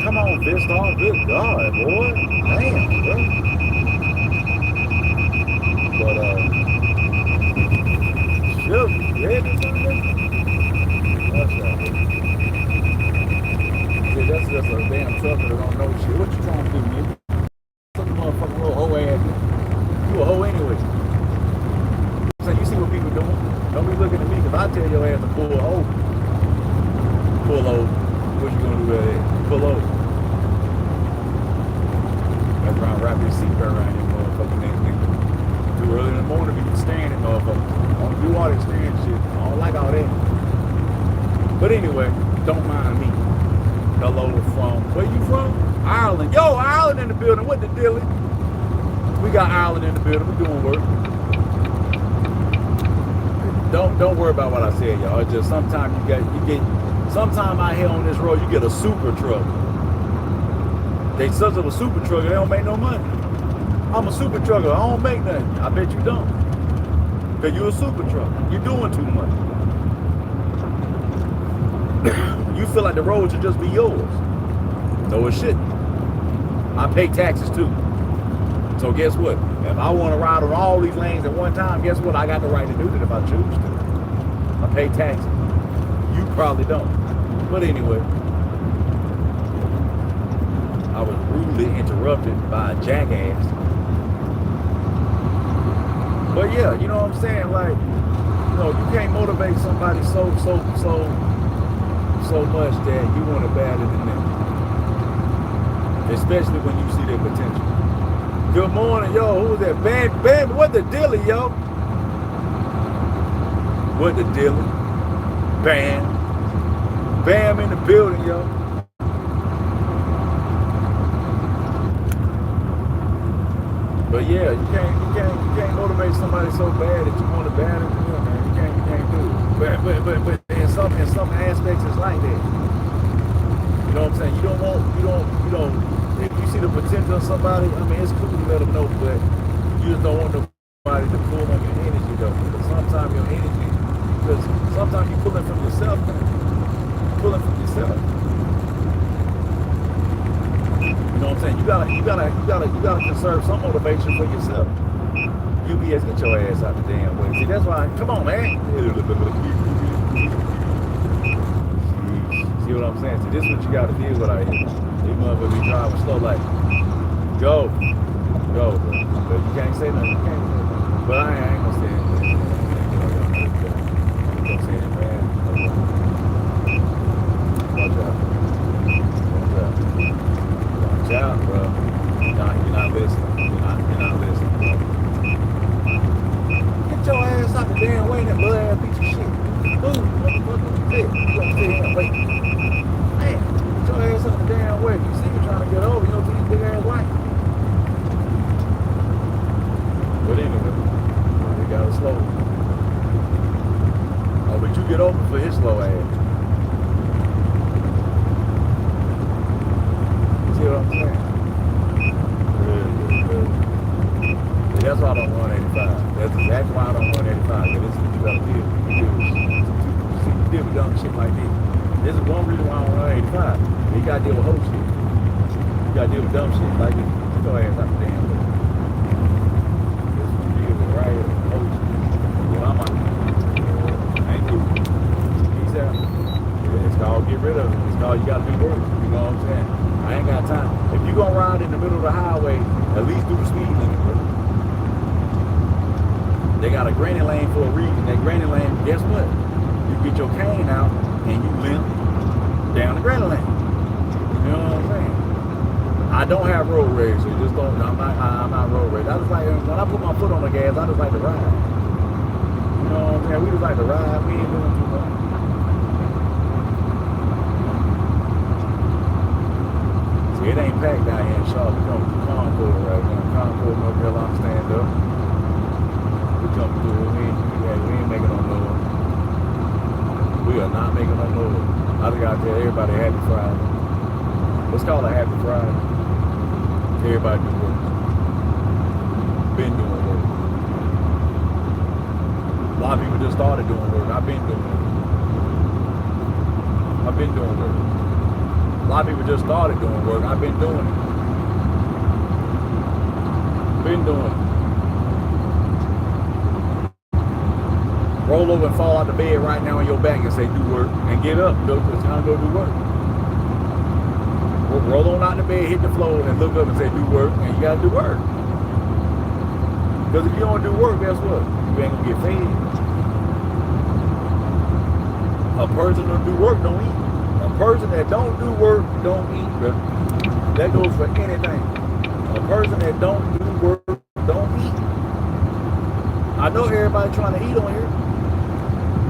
Come on, Vista. Good God, boy. Damn, bro. But, shoot, yeah, that's right. See, that's just a damn trucker that don't know shit. What you trying to do, nigga? Some motherfucking little hoe ass. You a hoe anyway. So you see what people doing? Don't be looking at me, because I tell your ass to pull over. Pull over. What you gonna do with that? Pull over. That's around wrap your seatbelt around your motherfucking neck, nigga. Too early in the morning, you can stand it, motherfucker. I don't do all that stand shit. I don't like all that. But anyway, don't mind me. Hello from, where you from? Ireland. Yo, Ireland in the building. What the deal is? We got Ireland in the building. We doing work. Don't worry about what I said, y'all. It's just sometimes you get sometimes out here on this road you get a super truck. They such of a super trucker, they don't make no money. I'm a super trucker, I don't make nothing. I bet you don't. Because you're a super trucker. You're doing too much. You feel like the road should just be yours. No, it shouldn't. I pay taxes too. So guess what? If I want to ride on all these lanes at one time, guess what? I got the right to do that if I choose to. I pay taxes. You probably don't. But anyway, I was rudely interrupted by a jackass. But yeah, you know what I'm saying? Like, you know, you can't motivate somebody so much that you want it better than them. Especially when you see their potential. Good morning, yo. Who was that? Bam, what the dilly, yo? What the dilly? Bam in the building, yo. But yeah, you can't motivate somebody so bad that you want to ban it, man. You can't do it. But in some aspects it's like that. You know what I'm saying? You don't if you see the potential of somebody, I mean it's cool to let them know, but you just don't want nobody to pull on your energy though. Because sometimes your energy, because sometimes you pull it from yourself, man. Pulling from yourself. You know what I'm saying? You gotta conserve some motivation for yourself. UBS, get your ass out the damn way. See, that's why. Come on, man. See what I'm saying? See, this is what you gotta deal with out here. These motherfuckers be driving slow, like go, bro. But you can't say nothing. You can't say nothing. But I ain't gonna say anything. I ain't gonna say it, man. Watch out. Watch out, bro. You're not listening. You're not listening, bro. Get your ass out the damn way, that little ass piece of shit. Move, motherfucker. You gonna sit here and wait. Man, get your ass out the damn way. You see me trying to get over, you know, to these big ass white. But anyway, you gotta slow. Oh, but you get over for his slow ass. See what I'm saying? Good. See, that's why I don't run 85. That's exactly why I don't run 85. Because this is what you gotta do. You deal with dumb shit like this. This is one reason why I don't run 85. You gotta deal with whole shit. You gotta deal with dumb shit like this. Go ahead, stop the damn way. This is what you deal with right here. training lane, guess what? You get your cane out and you limp down the granite lane. You know what I'm saying? I don't have road rage, so just don't. I'm not road rage. I just like when I put my foot on the gas, I just like to ride. You know what I'm saying? We just like to ride. We ain't doing too much. See, it ain't packed down here in Charlotte. We come through Concord right now. Concord, North Carolina, stand up. We come through. We ain't making no noise. We are not making no noise. I just gotta tell everybody happy Friday. Let's call it happy Friday. Everybody do work. Been doing work. A lot of people just started doing work. I've been doing work. I've been doing work. A lot of people just started doing work. I've been doing it. Been doing it. Roll over and fall out the bed right now on your back and say do work. And get up. It's time to go do work. Roll on out the bed, hit the floor, and look up and say do work. And you gotta do work. Because if you don't do work, guess what? You ain't gonna get fed. A person that do work don't eat. A person that don't do work don't eat, bro. That goes for anything. A person that don't do work don't eat. I know everybody trying to eat on here.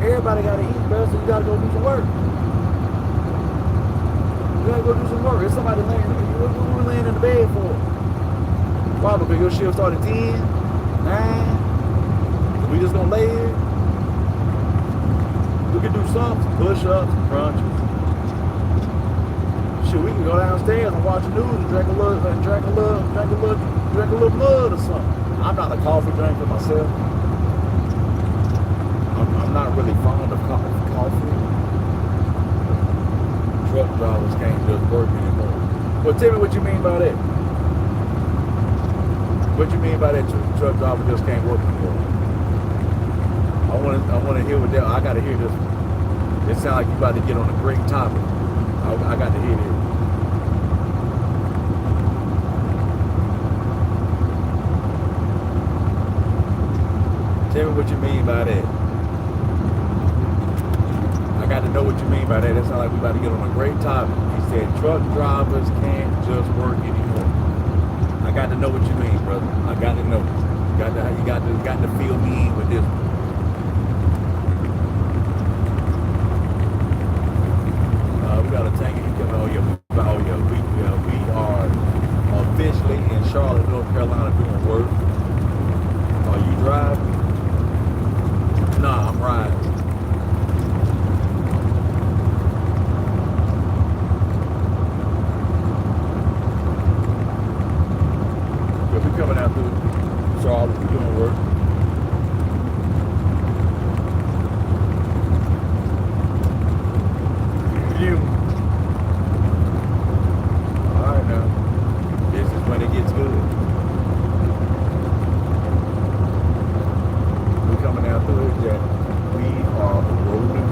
Everybody gotta eat, bro, so you gotta go do some work. You gotta go do some work. There's somebody laying, what are we laying in the bed for? Why? Because your shift started 10, 9. So we just gonna lay here. We can do some push-ups, crunches. Shit, we can go downstairs and watch the news and drink a little blood or something. I'm not a coffee drinker myself. I'm not really fond of coffee. Truck drivers can't just work anymore. Well, tell me what you mean by that. What you mean by that truck driver just can't work anymore? I want to hear what that. I got to hear this. It sounds like you about to get on a great topic. I got to hear this. Tell me what you mean by that. I got to know what you mean by that. That sounds like we about to get on a great topic. He said truck drivers can't just work anymore. I got to know what you mean, brother. I got to know. You got to fill me in with this one. We got a tank. We are officially in Charlotte, North Carolina doing work. Are you driving? Nah, I'm riding. Yeah, we coming out through Charlotte, we doing work. You. Alright now. This is when it gets good. We coming out through it, Jack. We are rolling.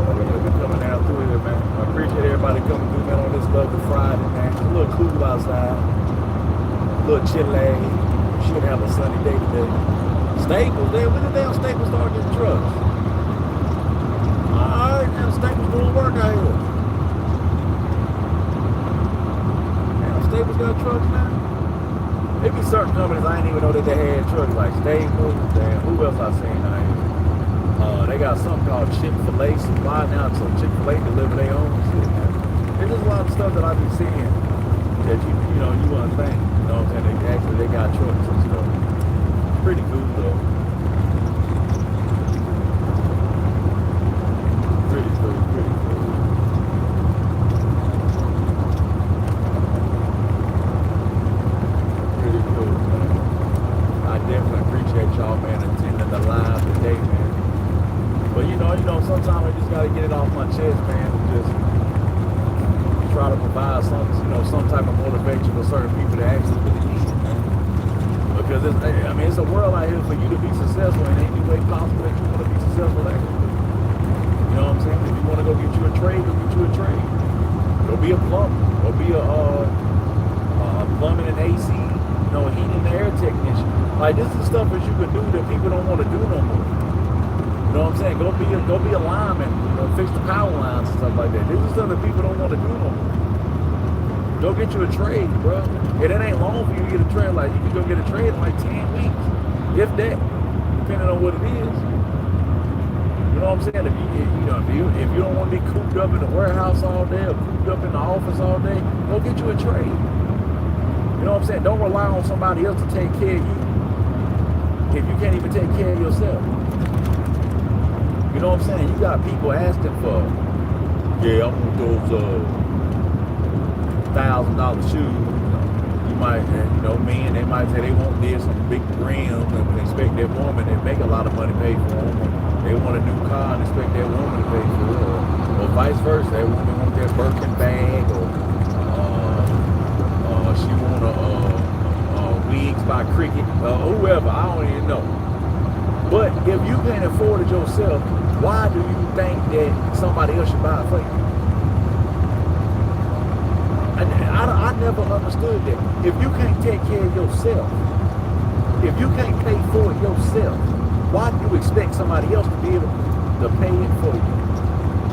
Oh yeah, we coming out through it, man. I appreciate everybody coming through, man, on this lovely Friday, man. It's a little cool outside. A little chilly. Should have a sunny day today. Staples, when the damn Staples start getting trucks? Alright, now Staples doing work out here. Damn, Staples got trucks now? There be certain companies I didn't even know that they had trucks, like Staples, damn, who else I seen out here? They got something called Chick-fil-A Supply now, so Chick-fil-A deliver their own shit, man. There's just a lot of stuff that I be seeing that you wouldn't think, you know what I'm saying? They got trucks and stuff. Pretty cool though. Pretty cool. Pretty cool, man. I definitely appreciate y'all, man, attending the live today, man. But you know, sometimes I just gotta get it off my chest, man, and just try to provide some type of motivation for certain people that actually really need it, man. Because it's a world out here for you to be successful in any way possible that you want to be successful at. You know what I'm saying? If you want to go get you a trade, go get you a trade. Go be a plumber. Go be a plumbing and AC no heating and air technician. Like, this is stuff that you can do that people don't want to do no more. You know what I'm saying? Go be a lineman, you know, fix the power lines and stuff like that. This is stuff that people don't want to do no more. Go get you a trade, bro. And it ain't long for you to get a trade. Like, you can go get a trade in like 10 weeks, if that, depending on what it is. You know what I'm saying? If you don't want to be cooped up in the warehouse all day or cooped up in the office all day, go get you a trade. You know what I'm saying? Don't rely on somebody else to take care of you if you can't even take care of yourself. You know what I'm saying? You got people asking for, yeah, I want those $1,000 shoes. You might, you know, men, they might say they want this, some big rims, and expect that woman that make a lot of money pay for them. They want a new car and expect that woman to pay for it, or vice versa. They want that Birkin bag, or she want a wigs by Cricket, whoever. I don't even know. But if you can't afford it yourself, why do you think that somebody else should buy it for you? I never understood that. If you can't take care of yourself, if you can't pay for it yourself, why do you expect somebody else to be able to pay it for you?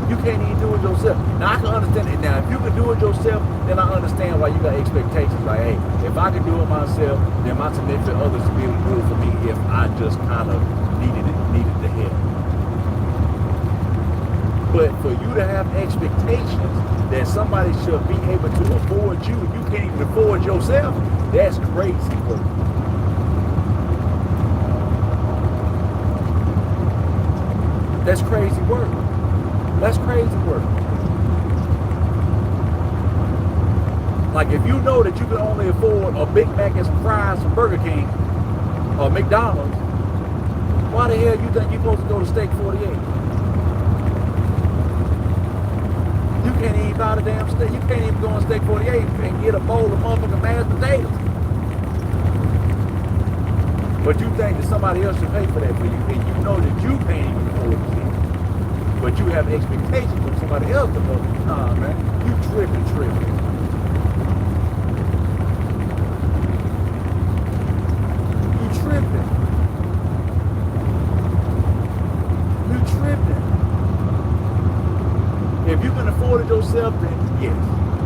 You can't even do it yourself. Now, I can understand it. Now, if you can do it yourself, then I understand why you got expectations. Like, hey, if I can do it myself, then my significant others to be able to do it for me if I just kind of needed the help. But for you to have expectations that somebody should be able to afford you, and you can't even afford yourself, that's crazy work. That's crazy work. That's crazy work. Like, if you know that you can only afford a Big Mac and some fries from Burger King or McDonald's, why the hell you think you're supposed to go to Steak 48? You can't even buy the damn steak. You can't even go on Steak 48 and get a bowl of motherfucking mashed potatoes. But you think that somebody else should pay for that for you, and you know that you can't even afford it. But you have expectations from somebody else to know. Nah, man, you tripping. You tripping. If you can afford it yourself, then yes,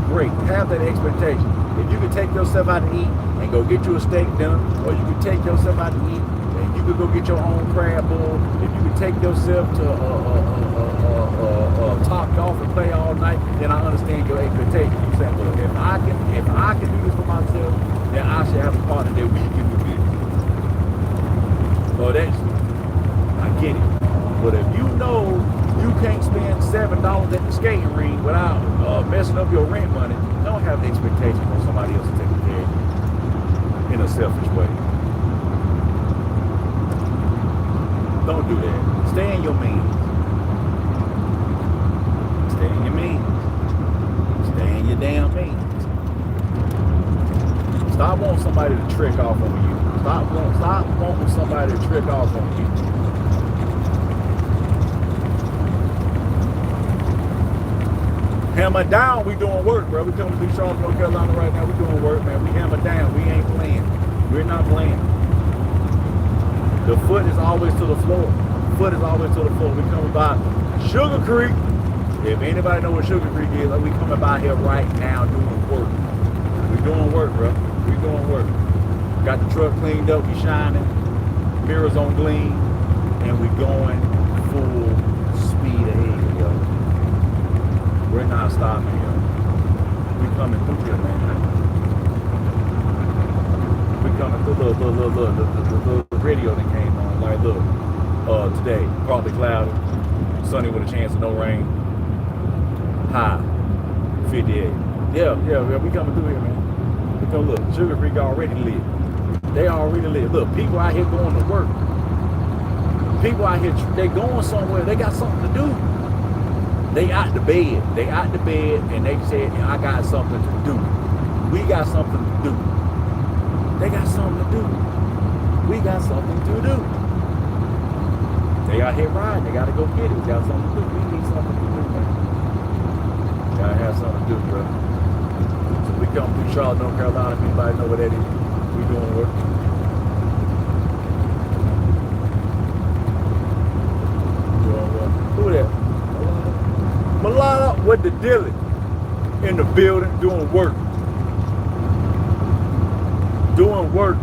great. Have that expectation. If you can take yourself out to eat and go get you a steak dinner, or you can take yourself out to eat and you can go get your own crab bowl, if you can take yourself to Top Golf and play all night, then I understand your expectation. You say, well, if I can do this for myself, then I should have a partner that we can do this. So I get it. But if you know you can't spend $7 at the skating rink without messing up your rent money, don't have the expectation on somebody else to take care of you in a selfish way. Don't do that. Stay in your means. Stay in your means. Stay in your damn means. Stop wanting somebody to trick off on you. Stop wanting somebody to trick off on you. Hammer down, we doing work, bro. We coming through Charlotte, North Carolina right now. We doing work, man. We hammer down. We ain't playing. We're not playing. The foot is always to the floor. Foot is always to the floor. We coming by Sugar Creek. If anybody know what Sugar Creek is, like, we coming by here right now doing work. We doing work, bro. We doing work. Got the truck cleaned up. We shining. Mirrors on gleam. And we going full speed ahead, yo. We're not stopping, yo. We coming through here, man. We coming through. Look. The radio that came on. Like, look. Today, partly cloudy. Sunny with a chance of no rain. High. 58. Yeah. We coming through here, man. We come look. Sugar Creek already lit. They already lit. Look, people out here going to work. People out here, they going somewhere. They got something to do. They out the bed. And they said, I got something to do. We got something to do. They got something to do. We got something to do. They out here riding. They got to go get it. We got something to do. We need something to do, man. Gotta have something to do, bro. So we come through Charlotte, North Carolina. If anybody know what that is, we We doing work. Doing work. Who that? Milana with the Dilly in the building doing work. Doing work.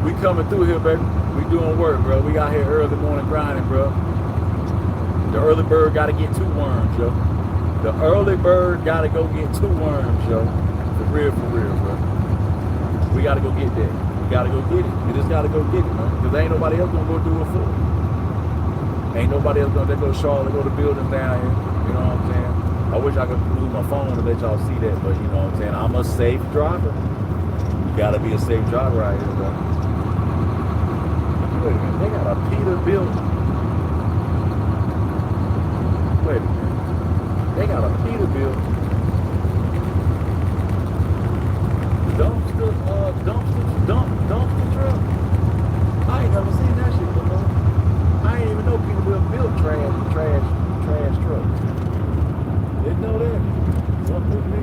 We coming through here, baby. We doing work, bro. We out here early morning grinding, bro. The early bird got to get 2 worms, yo. The early bird got to go get 2 worms, yo. For real, bro. We got to go get that. We got to go get it. We just got to go get it, man. Because ain't nobody else going to go do it for us. Ain't nobody else going to go to Charlotte, go to buildings down here. You know what I'm saying? I wish I could move my phone to let y'all see that, but you know what I'm saying? I'm a safe driver. You got to be a safe driver out here, bro. Wait a minute. They got a Peterbilt. Wait a minute. They got a Peterbilt. Dumpster truck. I ain't never seen that shit before. I ain't even know Peterbilt built trash trucks. Didn't know that. Something with me.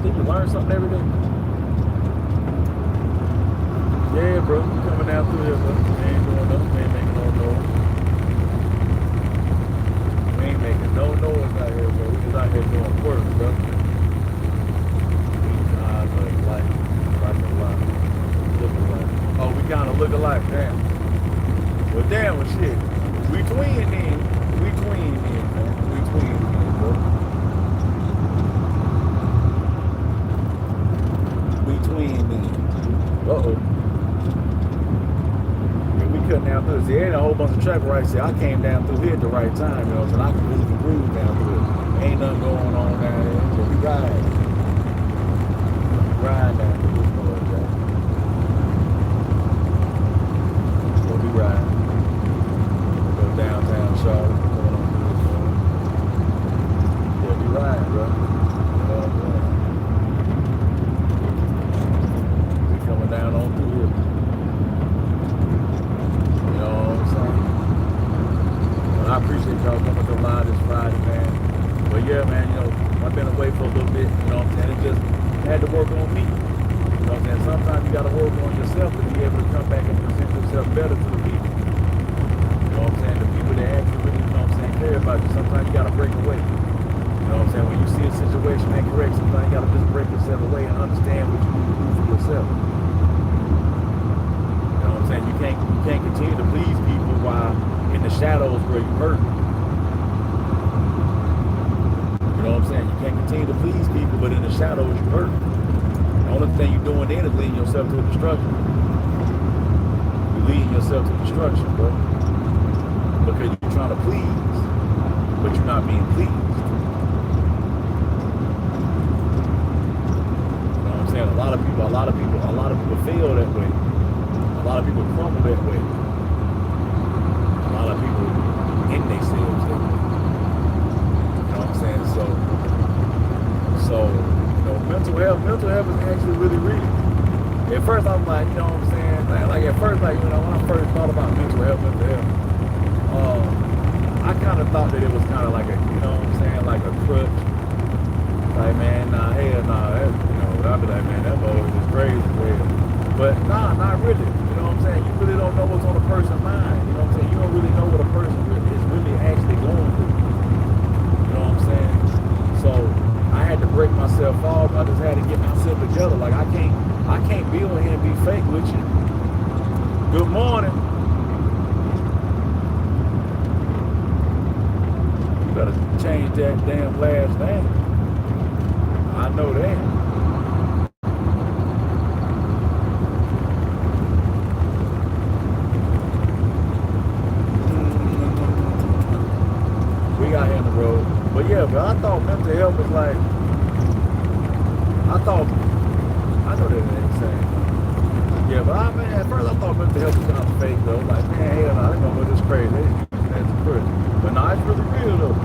Think you learn something every day. Yeah, bro. We coming down through here, bro. We ain't doing nothing. We ain't making no noise. We ain't making no noise out here, bro. We just out here doing work, bro. Oh, we kind of look alike, damn. Well, damn, well, shit. We twin then. We twin then, man. We twin then, bro. We twin then. Uh-oh. Yeah, we cutting down through this. There ain't a whole bunch of traffic right here. I came down through here at the right time, you know, so I can move and groove down through it. Ain't nothing going on down there. So we ride. Ride down through this boy, Jack. So we ride. Go downtown Charlotte. Going on through this boy. Yeah, we ride, bro. We coming down on through here. You know what I'm saying? Well, I appreciate y'all coming to live this Friday, man. But yeah, man, you know, I've been away for a little bit, you know what I'm saying? It just had to work on me. You know what I'm saying? Sometimes you got to work on yourself to be able to come back and present yourself better to the people. You know what I'm saying? The people that actually really, you know what I'm saying, care about you. Sometimes you got to break away. You know what I'm saying? When you see a situation incorrect, sometimes you got to just break yourself away and understand what you need to do for yourself. You know what I'm saying? You can't continue to please people while in the shadows where you hurt. You know what I'm saying? You can't continue to please people, but in the shadows you hurt. The only thing you're doing then is leading yourself to destruction. You're leading yourself to destruction, bro. Because you're trying to please, but you're not being pleased. You know what I'm saying? A lot of people fail that way. A lot of people crumble that way. A lot of people in themselves that way. You know what I'm saying? So, you know, mental health is actually really real. At first I'm like, you know what I'm saying? Like at first, like, you know, when I first thought about mental health, I kind of thought that it was kind of like a, you know what I'm saying, like a crutch. Like, man, you know, I'd be like, man, that boy is crazy, man. But nah, not really. You know what I'm saying? You really don't know what's on a person's mind. You know what I'm saying? You don't really know what a person is really actually going through. You know what I'm saying? So I had to break myself off. I just had to get myself together. Like I can't be on here and be fake with you. Good morning. You better change that damn last name. I know that. We got here on the road. But yeah, but I thought mental health was like, I know that ain't insane. Yeah, but at first I thought mental health was kind of fake though. Like, man, hell no, I didn't know this crazy. That's crazy. But no, it's really real though.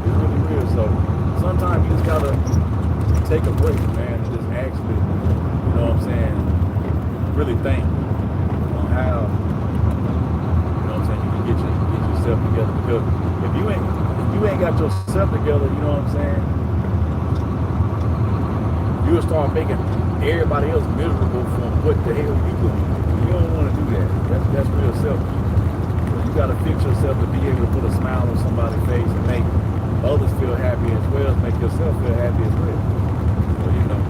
It's really real. So sometimes you just gotta take a break, man, and just actually, you know what I'm saying, really think on how, you know what I'm saying, you can get yourself together. Because if you ain't got yourself together, you know what I'm saying, you'll start making everybody else miserable for what the hell you doing. You don't want to do that. That's real selfish. So you got to fix yourself to be able to put a smile on somebody's face and make others feel happy as well as make yourself feel happy as well. So, you know,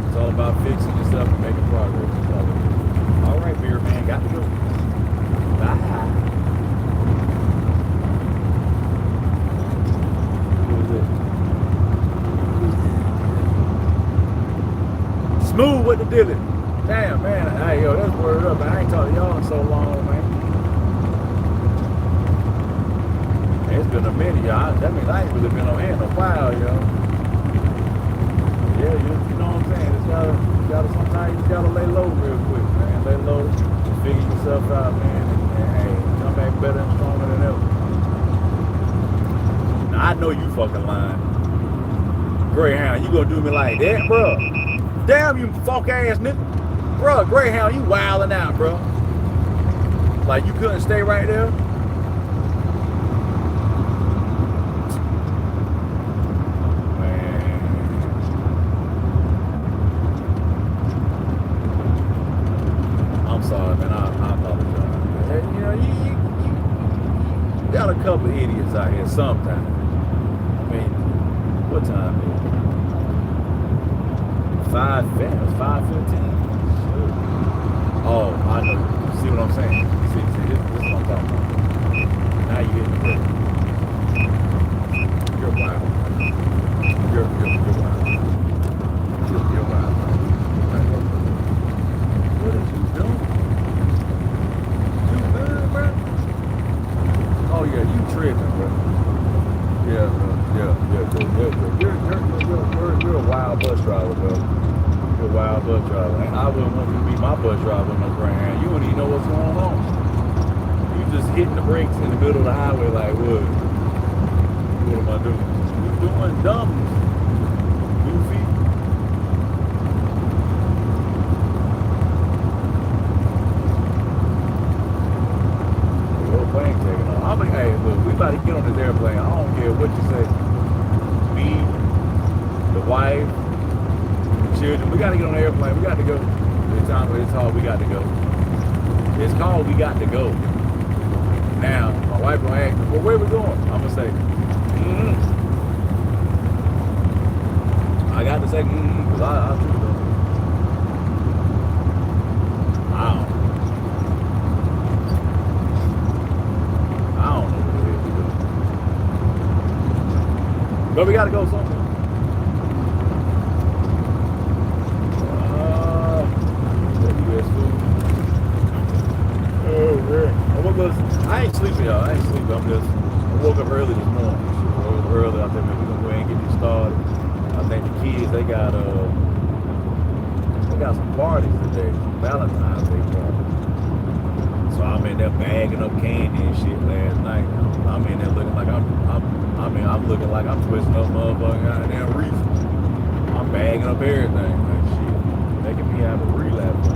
it's all about fixing yourself and making progress. All right, beer man, got to go. Bye. Smooth with the dilly. Damn, man. Hey, yo, that's word up. I ain't talked to y'all in so long, man. It's been a minute, y'all. That means I ain't really been on here in a while, yo. Yeah, you know what I'm saying? You gotta sometimes you just gotta lay low real quick, man. Lay low, figure yourself out, man, and hey, come back better and stronger than ever. Now I know you fucking lying. Greyhound, you gonna do me like that, bro? Damn you fuck ass nigga. Bro, Greyhound, you wilding out, bro. Like you couldn't stay right there? Man. I'm sorry, man. I apologize. And, you know, you got a couple of idiots out here sometimes. I mean, what time is it? 5:15. Oh, I know. See what I'm saying? See, this is what I'm talking about. Now you get the break. You're wild. You're wild. You're wild. What are you doing? You good, bro? Oh yeah, you tripping, bro. Yeah. You're a wild bus driver, bro. You're a wild bus driver. And I wouldn't want you to be my bus driver in no Greyhound. You wouldn't even know what's going on. You just hitting the brakes in the middle of the highway like, what? What am I doing? You're doing dumb, goofy. Your plane taking off. I'm like, hey, look, we about to get on this airplane. I don't care what you say. Me, the wife, the children, we got to get on the airplane. We got to go. It's called We Got to Go. It's called We Got to Go. Now, my wife gonna ask me, well, where we going? I'm gonna say, I got to say, because I truly don't. I don't know what the hell we doing. But we got to go somewhere. I ain't sleeping, y'all. I woke up early this morning. I woke up early. I think we're gonna go ahead and get this started. I think the kids they got some parties today, Valentine's Day party. So I'm in there bagging up candy and shit last night. I'm in there looking like I'm looking like I'm twisting up motherfucking goddamn reef. I'm bagging up everything like shit, making me have a relapse.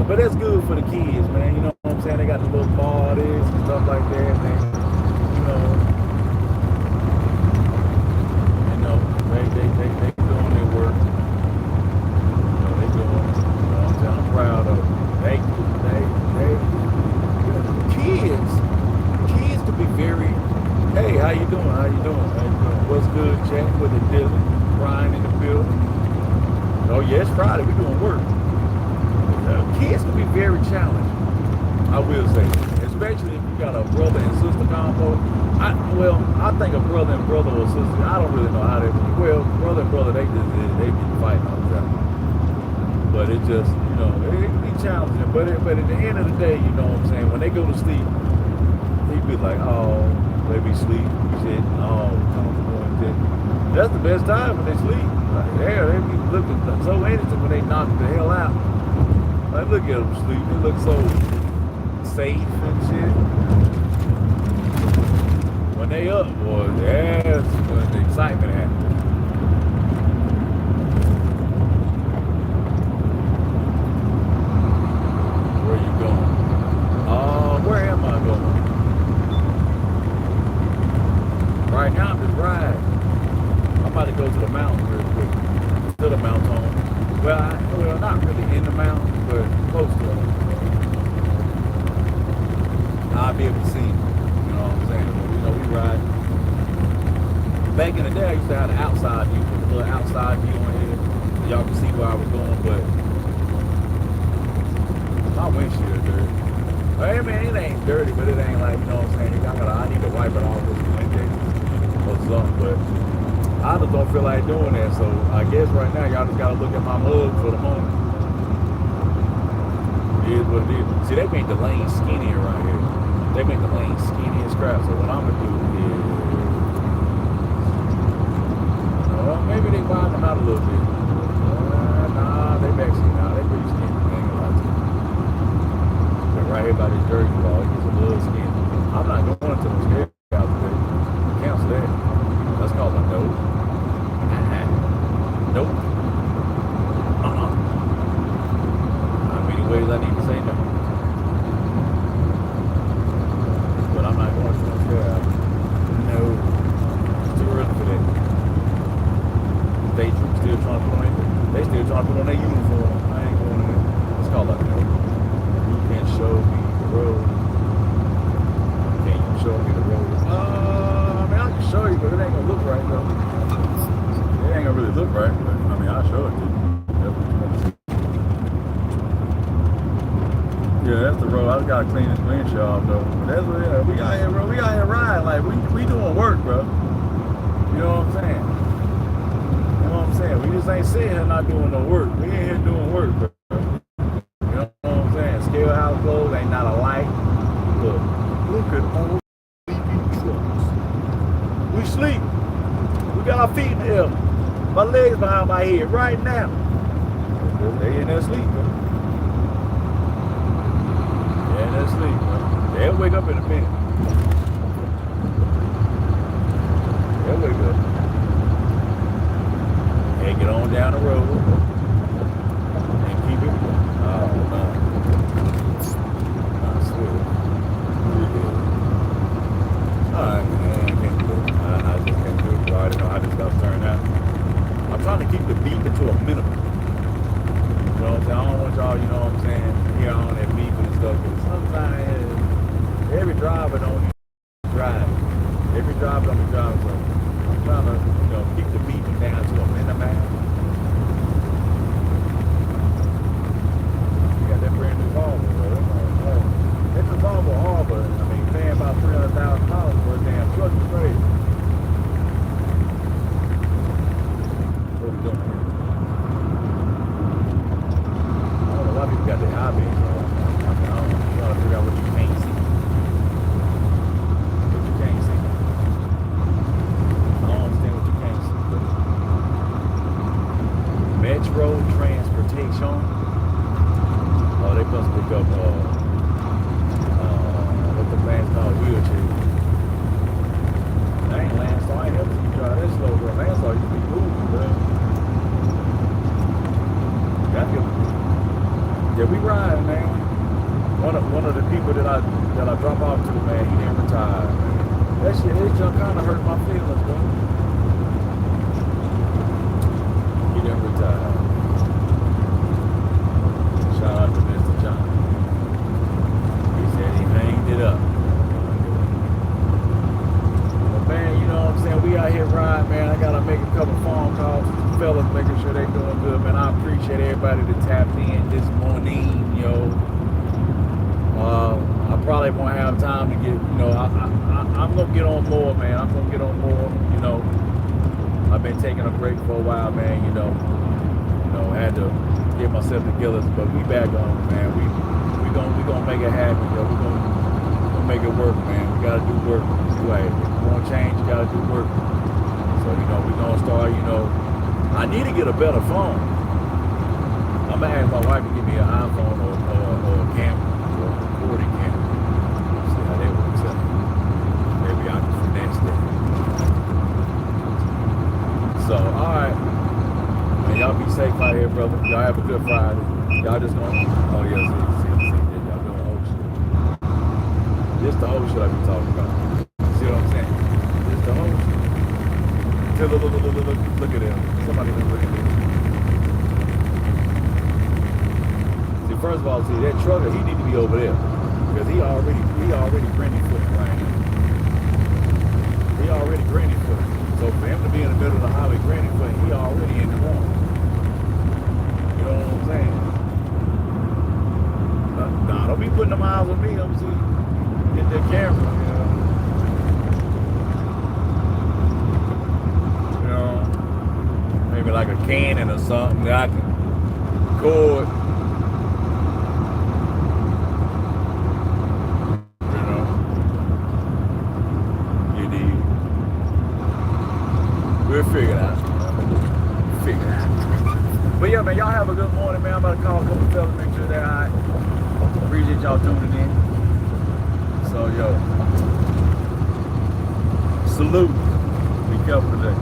But that's good for the kids, man. You know what I'm saying? They got the little parties and stuff like that, man. They doing their work. They doing it. You know what I'm saying? I'm proud of them. Kids to be very, hey, how you doing? What's good, chat? With the Dylan, Brian in the building. Oh yeah, it's Friday. We doing work. Kids can be very challenging, I will say, especially if you got a brother and sister combo. I think a brother and brother or sister, I don't really know how they, brother and brother, they be fighting all the time. But it just, you know, it can be challenging. But at the end of the day, you know what I'm saying, when they go to sleep, they be like, oh, they be sleep, shit, oh, comfortable and shit. That's the best time when they sleep. Like, yeah, they be looking so innocent when they knock the hell out. Like, look at them sleep. They look so safe and shit. When they up, boy, that's when the excitement happens. Where you going? Where am I going? Right now, I'm just riding. the mountain. Well, not really in the mountain, but close to it. I'll be able to see him. You know what I'm saying? But, we ride. Back in the day, I used to have the outside view, put the little outside view on here, so y'all can see where I was going, but my windshield dirty. I mean, it ain't dirty, but it ain't like, you know what I'm saying? I need to wipe it off with some Windex or something, but I just don't feel like doing that, so I guess right now y'all just gotta look at my mug for the moment. It is what it is. See, they make the lane skinnier right here. They make the lane skinny as crap, so what I'm gonna do is, well, maybe they widen them out a little bit. Nah, they pretty skinny. They ain't gonna lie to you. But right here by this Jersey wall, it gets a little skinny. I'm not going to the scale out today. Cancel that. That's called a no. Nope. How many ways I need to say no? But I'm not going to the scale. No. It's too early for that. State troops still trying to put on they still trying to put on their uniform. I ain't going to that. It's called like, you can't show me the road. Can you show me the road? I mean, I can show you, but it ain't gonna look right though. It ain't gonna really look right, but I mean, I'll show it to you. That's what you want to see. Yeah, that's the road. I just gotta clean this windshield off though. But that's what we out here, bro. We out here riding like we doing work, bro. You know what I'm saying? We just ain't sitting here not doing no work. We ain't here doing work, bro. You know what I'm saying? Scale house closed, ain't not a light. Look at all sleeping trucks. We sleep. We got our feet in the air. My legs behind my head right now. They in there sleep, bro. They in there sleep, bro. They'll wake up in a minute. They'll wake up. And get on down the road and keep it. Oh no. I swear. Alright, man, I can't do it. I just can't do it. I already know how this stuff turned out. I'm trying to keep the beeping to a minimum. You know what I'm saying? I don't want y'all, you know what I'm saying, hear on that beeping and stuff. But sometimes every driver don't drive. Every driver don't be driving. So I'm trying to, keep the beeping down to a minimum. You got that brand new Volvo, bro. It's a Volvo Harbor. I mean, paying about $300,000 for a damn truck is crazy. What we doing here? I don't know why people got their high beams on. I mean, I'm trying to figure out what you can't see. What you can't see. I don't understand what you can't see. Metro transportation. Oh, they must pick up what the man's called wheelchair. That ain't Landstar. I ain't helping you drive this slow, bro. Landstar used to be moving, bro. Yeah, we riding, man. One of the people that I drop off to, man, he didn't retire, man. That shit, it just kind of hurt my feelings, bro. He didn't retire. Shout out to Mr. John. He said he hanged it up. But man, you know what I'm saying? We out here riding, man. I gotta make a couple phone calls to the fellas, making sure they doing good, man. I appreciate everybody that tapped in this morning, yo. I probably won't have time to get, I'm gonna get on more, man. I'm gonna get on more, I've been taking a break for a while, man, had to get myself together, but we back on, man. We gonna make it happen, yo. We gonna make it work, man. We gotta do work. Like, if you want change, you gotta do work. So, we gonna start, I need to get a better phone. I'm gonna ask my wife to give me an iPhone or a camera, or a recording camera. See how that works out. Maybe I can finesse that. So, alright. Man, y'all be safe out here, brother. Y'all have a good Friday. Y'all just gonna, oh yeah, see, y'all doing the whole shit. This the whole shit I be talking about. See what I'm saying? This the whole shit. Look at them. Somebody been looking at this. first of all, see that trucker, he need to be over there because he already granny footing right now. He already granny footing. So for him to be in the middle of the highway granny footing, he already in the wrong. You know what I'm saying? Nah, don't be putting them eyes on me. I'm see, get that camera. You know, maybe like a cannon or something that I can record. We'll figure it out. Figure it out. But yeah, man, y'all have a good morning, man. I'm about to call a couple fellas, make sure they're all right. Appreciate y'all tuning in. So, yo, salute. Be careful today.